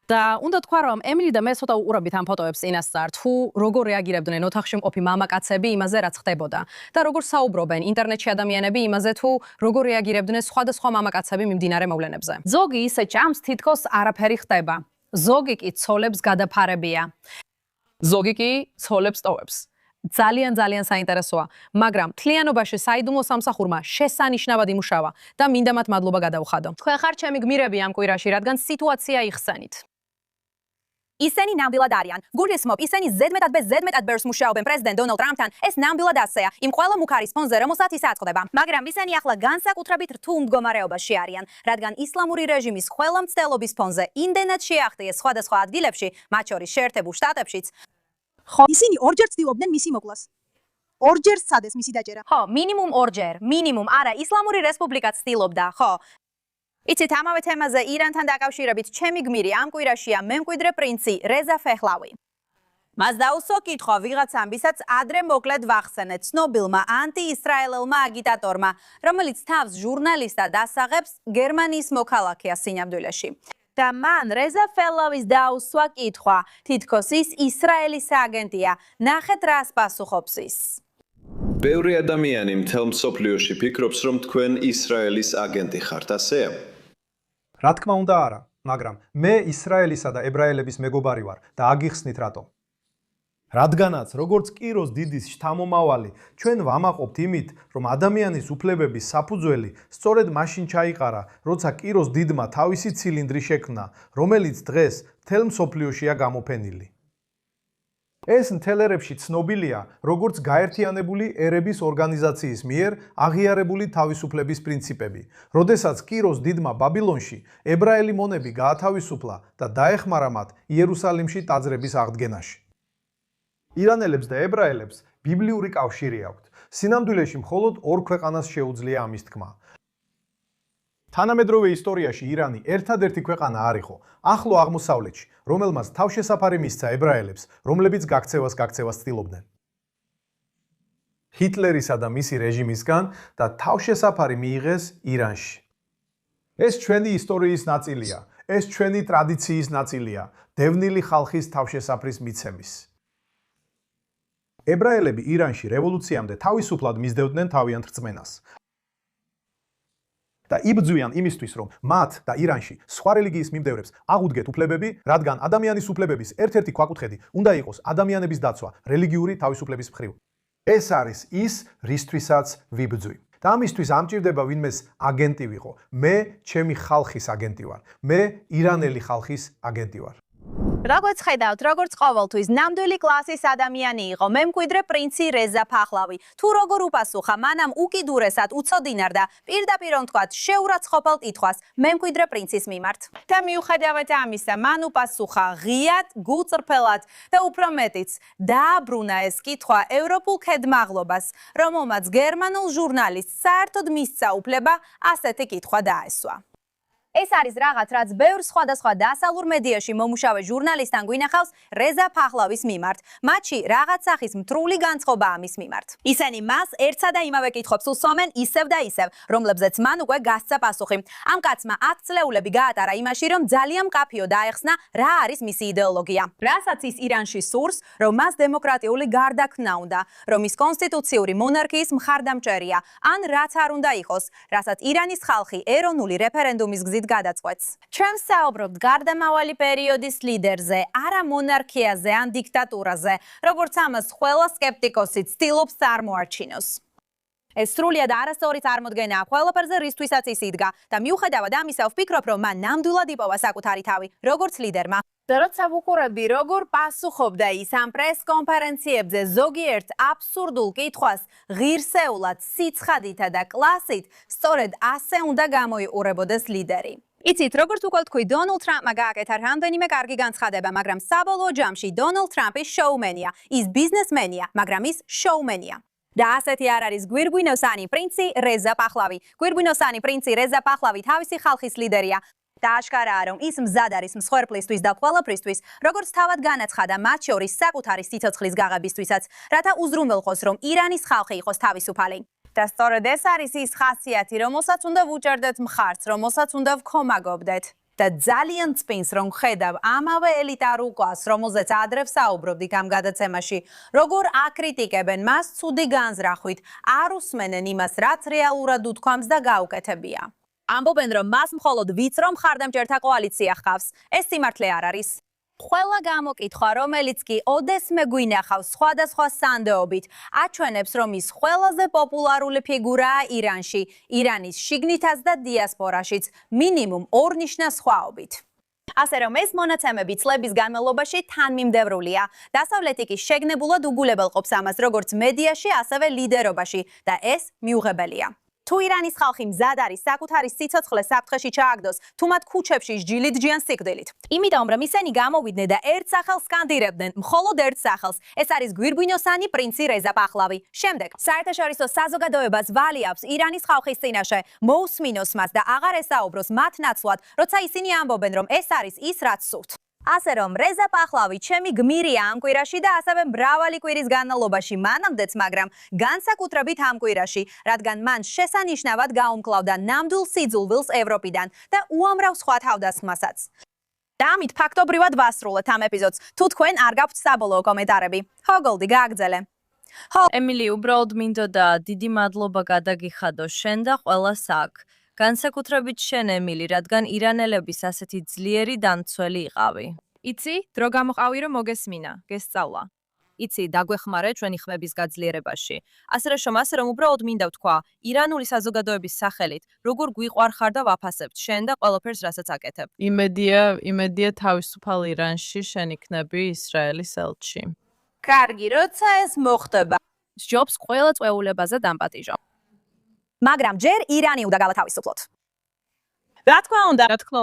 და უნდა თქვა რომ ემილი და მე ცოტა უყურებით ამ ფოტოებს წინასწარ თუ როგორ რეაგირებდნენ ოთახში მყოფი მამაკაცები იმაზე რაც ხდებოდა და როგორ საუბრობენ ინტერნეტში ადამიანები იმაზე თუ როგორ რეაგირებდნენ სხვადასხვა მამაკაცები მიმდინარე მოვლენებზე. ზოგი ისე ჭამს თითქოს არაფერი ხდება. ზოგი კი ცოლებს გადაფარებია. ზოგი კი ცოლებს ტოვებს. ძალიან საინტერესოა, მაგრამ თლიანობაში საიდუმლო სამსახურმა შესანიშნავად იმუშავა და მინდა მათ მადლობა გადავხადო. თქვენ ხართ ჩემი გმირები ამ კვირაში, რადგან სიტუაცია იხსენით. ისენი ნამდვილად არიან. გულისხმობ, ისინი ზედმეტად ბერს მუშაობენ პრეზიდენტ დონალდ ტრამპთან. ეს ნამდვილად ასეა. იმ ყველა მუქარის ფონზე, რომელსაც ის აწყდება. მაგრამ ისინი ახლა განსაკუთრებით რთულ მდგომარეობაში არიან, რადგან ისლამური რეჟიმის ყველა მცდელობის ფონზე იმდენად შეახტიეს სხვადასხვა ადგილებში, მათ შორის შეერთებულ შტატებშიც. ისინი ორჯერ ცდილობდნენ მისი მოკვლას. ორჯერ სცადეს მისი დაჭერა. ხო, მინიმუმ ორჯერ, არა, ისლამური რესპუბლიკაც ცდილობდა, ხო. იცით, ამავე თემაზე ირანთან დაკავშირებით ჩემი გმირი ამ კვირაშია მემკვიდრე პრინცი რეზა ფეჰლავი. მას დაუსვა კითხვა ვიღაცამ, ვისაც ადრე მოკლედ ვახსენეთ, ცნობილმა ანტიისრაელელმა აგიტატორმა, რომელიც თავს ჟურნალისტად ასაღებს გერმანიის მოქალაქეა სინამდვილეში. და მან რეზა ფეჰლავის დაუსვა კითხვა, თითქოს ის ისრაელის აგენტია. ნახეთ რას პასუხობს ის. ბევრი ადამიანი მთელ მსოფლიოში ფიქრობს, რომ თქვენ ისრაელის აგენტი ხართ, ასეა? რა თქმა უნდა არა, მაგრამ მე ისრაელისა და ებრაელების მეგობარი ვარ და აგიხსნით რატომ. რადგანაც, როგორც კიროს დიდის შთამომავალი, ჩვენ ვამაყობთ იმით, რომ ადამიანის უფლებების საფუძველი სწორედ მაშინ ჩაიყარა, როცა კიროს დიდმა თავისი ცილინდრი შექმნა, რომელიც დღეს მთელ მსოფლიოშია გამოფენილი. ეს მთელ ერებში ცნობილია, როგორც გაერთიანებული ერების ორგანიზაციის მიერ აღიარებული თავისუფლების პრინციპები, როდესაც კიროს დიდმა ბაბილონში ებრაელი მონები გაათავისუფლა და დაეხმარა მათ იერუსალიმში ტაძრების აღდგენაში. ირანელებს და ებრაელებს ბიბლიური კავშირი აქვთ. სინამდვილეში მხოლოდ ორ ქვეყანას შეუძლია ამის თქმა. თანამედროვე ისტორიაში ირანი ერთადერთი ქვეყანა არ იყო ახლო აღმოსავლეთში, რომელმაც თავშესაფარი მისცა ებრაელებს, რომლებიც გაქცევას ცდილობდნენ. ჰიტლერისა და მისი რეჟიმისგან და თავშესაფარი მიიღეს ირანში. ეს ჩვენი ისტორიის ნაწილია, ეს ჩვენი ტრადიციის ნაწილია, დევნილი ხალხის თავშესაფრის მიცემის. ებრაელები ირანში რევოლუციამდე თავისუფლად მისდევდნენ თავიანთ რწმენას. და იბრძვიან იმისთვის, რომ მათ და ირანში სხვა რელიგიის მიმდევრებს აღუდგეთ უფლებები, რადგან ადამიანის უფლებების ერთ-ერთი ქვაკუთხედი უნდა იყოს ადამიანების დაცვა რელიგიური თავისუფლების მხრივ. ეს არის ის, რისთვისაც ვიბრძვი. და ამისთვის ამჭირდება ვინმეს აგენტი ვიყო. მე ჩემი ხალხის აგენტი ვარ. მე ირანელი ხალხის აგენტი ვარ. როგორც ხედავთ, როგორც ყოველთვის ნამდვილი კლასის ადამიანი იყო მემკვიდრე პრინცი რეზა ფაჰლავი. თუ როგორ უპასუხა მანამ უკიდურესად უცოდინარ და პირდაპირ ვთქვათ შეურაცხყოფელ კითხვას მემკვიდრე პრინცის მიმართ. და მიუხედავად ამისა, მან უპასუხა ღიად, გულწრფელად და უფრო მეტიც დააბრუნა ეს კითხვა ევროპულ ქედმაღლობას, რომელმაც გერმანულ ჟურნალისტს საერთოდ მისცა უფლება ასეთი კითხვა დაესვა. ეს არის რაღაც, რაც ბევრ სხვადასხვა დასავლურ მედიაში მომუშავე ჟურნალისტთან გვინახავს რეზა ფაჰლავის მიმართ. მათში რაღაც სახის მთრული განწყობაა მის მიმართ. ისინი მას ერთსა და იმავე კითხვებს უსვამენ ისევ და ისევ, რომლებზეც მან უკვე გასცა პასუხი. ამ კაცმა 10 წლეულები გაატარა იმაში, რომ ძალიან მკაფიო დაეხსნა, რა არის მისი იდეოლოგია. რასაც ის ირანში სურს, რომ მას დემოკრატიული გარდაქმნა უნდა, რომ ის კონსტიტუციური მონარქიის მხარდამჭერია, ან რაც არ უნდა იყოს, რასაც ირანის ხალხი ეროვნული რეფერენდუმის გზით გადაწყვეტს. ჩვენ საუბრობთ გარდამავალი პერიოდის ლიდერზე, არა მონარქიაზე ან დიქტატურაზე, როგორც ამას ყველა სკეპტიკოსი ცდილობს წარმოაჩინოს. ეს სრულიად არასწორი წარმოდგენაა ყველაფერზე, რისთვისაც ის იდგა და მიუხედავად ამისა ვფიქრობ, რომ მან ნამდვილად იპოვა საკუთარი თავი, როგორც ლიდერმა. და როცა ვუყურები, როგორ პასუხობდა ის ამ პრეს-კონფერენციებზე ზოგიერთ აბსურდულ კითხვას, ღირსეულად, sitzxadita და კლასით, სწორედ ასე უნდა გამოიყურებოდეს ლიდერი. იცით, როგორც უკვე ვთქვი, დონალდ ტრამპმა გააკეთა რამდენიმე კარგი განცხადება, მაგრამ საბოლოო ჯამში დონალდ ტრამპი შოუმენია, ის ბიზნესმენია, მაგრამ ის შოუმენია. და ასეთი არ არის გვირგვინოსანი პრინცი რეზა პაჰლავი. გვირგვინოსანი პრინცი რეზა პაჰლავი თავისი ხალხის ლიდერია. და აშკარაა, რომ ის მზად არის მსხვერპლისთვის და ყველაფრისთვის, როგორც თავად განაცხადა, მათ შორის საკუთარი სიცოცხლის გაღებისთვისაც, რათა უზრუნველყოს, რომ ირანის ხალხი იყოს თავისუფალი. და სწორედ ეს არის ის ხასიათი, რომელსაც უნდა ვუჭერდეთ მხარს, რომელსაც უნდა ვქომაგობდეთ. და ძალიან წვინს რომ ხედავ ამავე ელიტარულ კლასს, რომელზეც ადრე ვსაუბრობდით ამ გადაცემაში, როგორ აკრიტიკებენ მას ცუდი განზრახვით, არ უსმენენ იმას, რაც რეალურად უთქვამს და გაუკეთებია. ამბობენ, რომ მას მხოლოდ ვიწრო მხარდამჭერთა კოალიცია ჰყავს. ეს სიმართლე არ არის. ყველა გამოკითხვა, რომელიც კი ოდესმე გვინახავს სხვადასხვა სანდეობით, აჩვენებს, რომ ის ყველაზე პოპულარული ფიგურაა ირანში, ირანის შიგნითაც და დიასპორაშიც, მინიმუმ ორნიშნა სხვაობით. ასე რომ ეს მონაცემები წლების განმავლობაში თანმიმდევრულია. დასავლეთი კი შეგნებულად უგულებელყოფს ამას როგორც მედიაში, ასევე ლიდერობაში და ეს მიუღებელია. თუ ირანის ხალხი მზად არის საკუთარი სიცოცხლე საფრთხეში ჩააგდოს, თუ მათ ქუჩებში სჯილით ჯიან სიკვდილით. იმიტომ რომ ისინი გამოვიდნენ და ერთ სახელს სკანდირებდნენ, მხოლოდ ერთ სახელს. ეს არის გვირგვინოსანი პრინცი რეზა პახლავი. შემდეგ, საერთაშორისო საზოგადოებას ვალიავს ირანის ხალხის წინაშე მოусმინოს მას და აღარ ესაუბროს მათ ნაცვლად, როცა ისინი ამბობენ, რომ ეს არის ის, რაც სურთ. ასე რომ რეზა პახლავი ჩემი გმირია ამ კვირაში და ასევე მრავალი კვირის განმავლობაში მანამდეც, მაგრამ განსაკუთრებით ამ კვირაში, რადგან მან შესანიშნავად გაუმკლავდა ნამდვილ სიძულვილს ევროპიდან და უამრავ სხვა თავდასხმასაც. და ამით ფაქტობრივად ვასრულეთ ამ ეპიზოდს. თუ თქვენ არ გაქვთ საბოლოო კომენტარები, ჰოგოლდი გააგრძელე. ემილი, უბრალოდ მინდოდა დიდი მადლობა გადაგიხადო შენ და ყველას აქ. განსაკუთრებით შენ, ემილი, რადგან ირანელების ასეთი ძლიერი დამცველი იყავი. იცი, დრო გამოყავი რომ მოგესმინა, გესწავლა. იცი, დაგვეხმარე ჩვენი ხმების გაძლიერებაში. ასე რომ უბრალოდ მინდა ვთქვა, ირანული საზოგადოების სახელით, როგორ გვიყვარ ხარ და ვაფასებთ შენ და ყველაფერს, რასაც აკეთებ. იმედია თავისუფალ ირანში შენ იქნები ისრაელის ელჩი. კარგი, როცა ეს მოხდება, სჯობს ყველა წვეულებაზე დამპატიჟო. მაგრამ ჯერ ირანი უნდა გავათავისუფლოთ. რა თქმა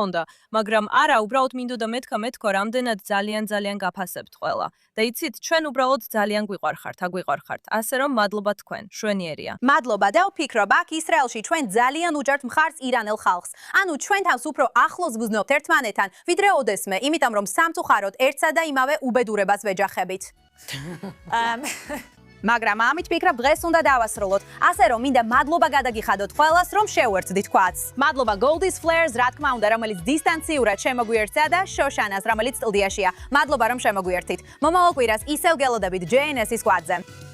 უნდა, მაგრამ არა, უბრალოდ მინდოდა მეთქვა, რამდენად ძალიან გაფასებთ ყველა. და იცით, ჩვენ უბრალოდ ძალიან გვიყვარხართ, აგვიყვარხართ. ასე რომ მადლობა თქვენ, შვენიერია. მადლობა და ვფიქრობ, აქ ისრაელში ჩვენ ძალიან უჭერთ მხარს ირანელ ხალხს. ანუ ჩვენ თავს უფრო ახლოს გრძნობთ ერთმანეთთან, ვიდრე ოდესმე, იმიტომ რომ სამწუხაროდ ერთსა და იმავე უბედურებას ვეჯახებით. მაგრამ ამით ვფიქრობ, დღეს უნდა დავასრულოთ. ასე რომ მინდა მადლობა გადაგიხადოთ ყველას, რომ შევერთდით ქვაც. მადლობა Goldies Flares, რა თქმა უნდა, რომელიც დისტანციურად შემოგვიერთდა და შოშანას, რომელიც სტუდიაშია. მადლობა რომ შემოგვიერთით. მომავალ კვირას ისევ გელოდებით JNS-ის კვადზე.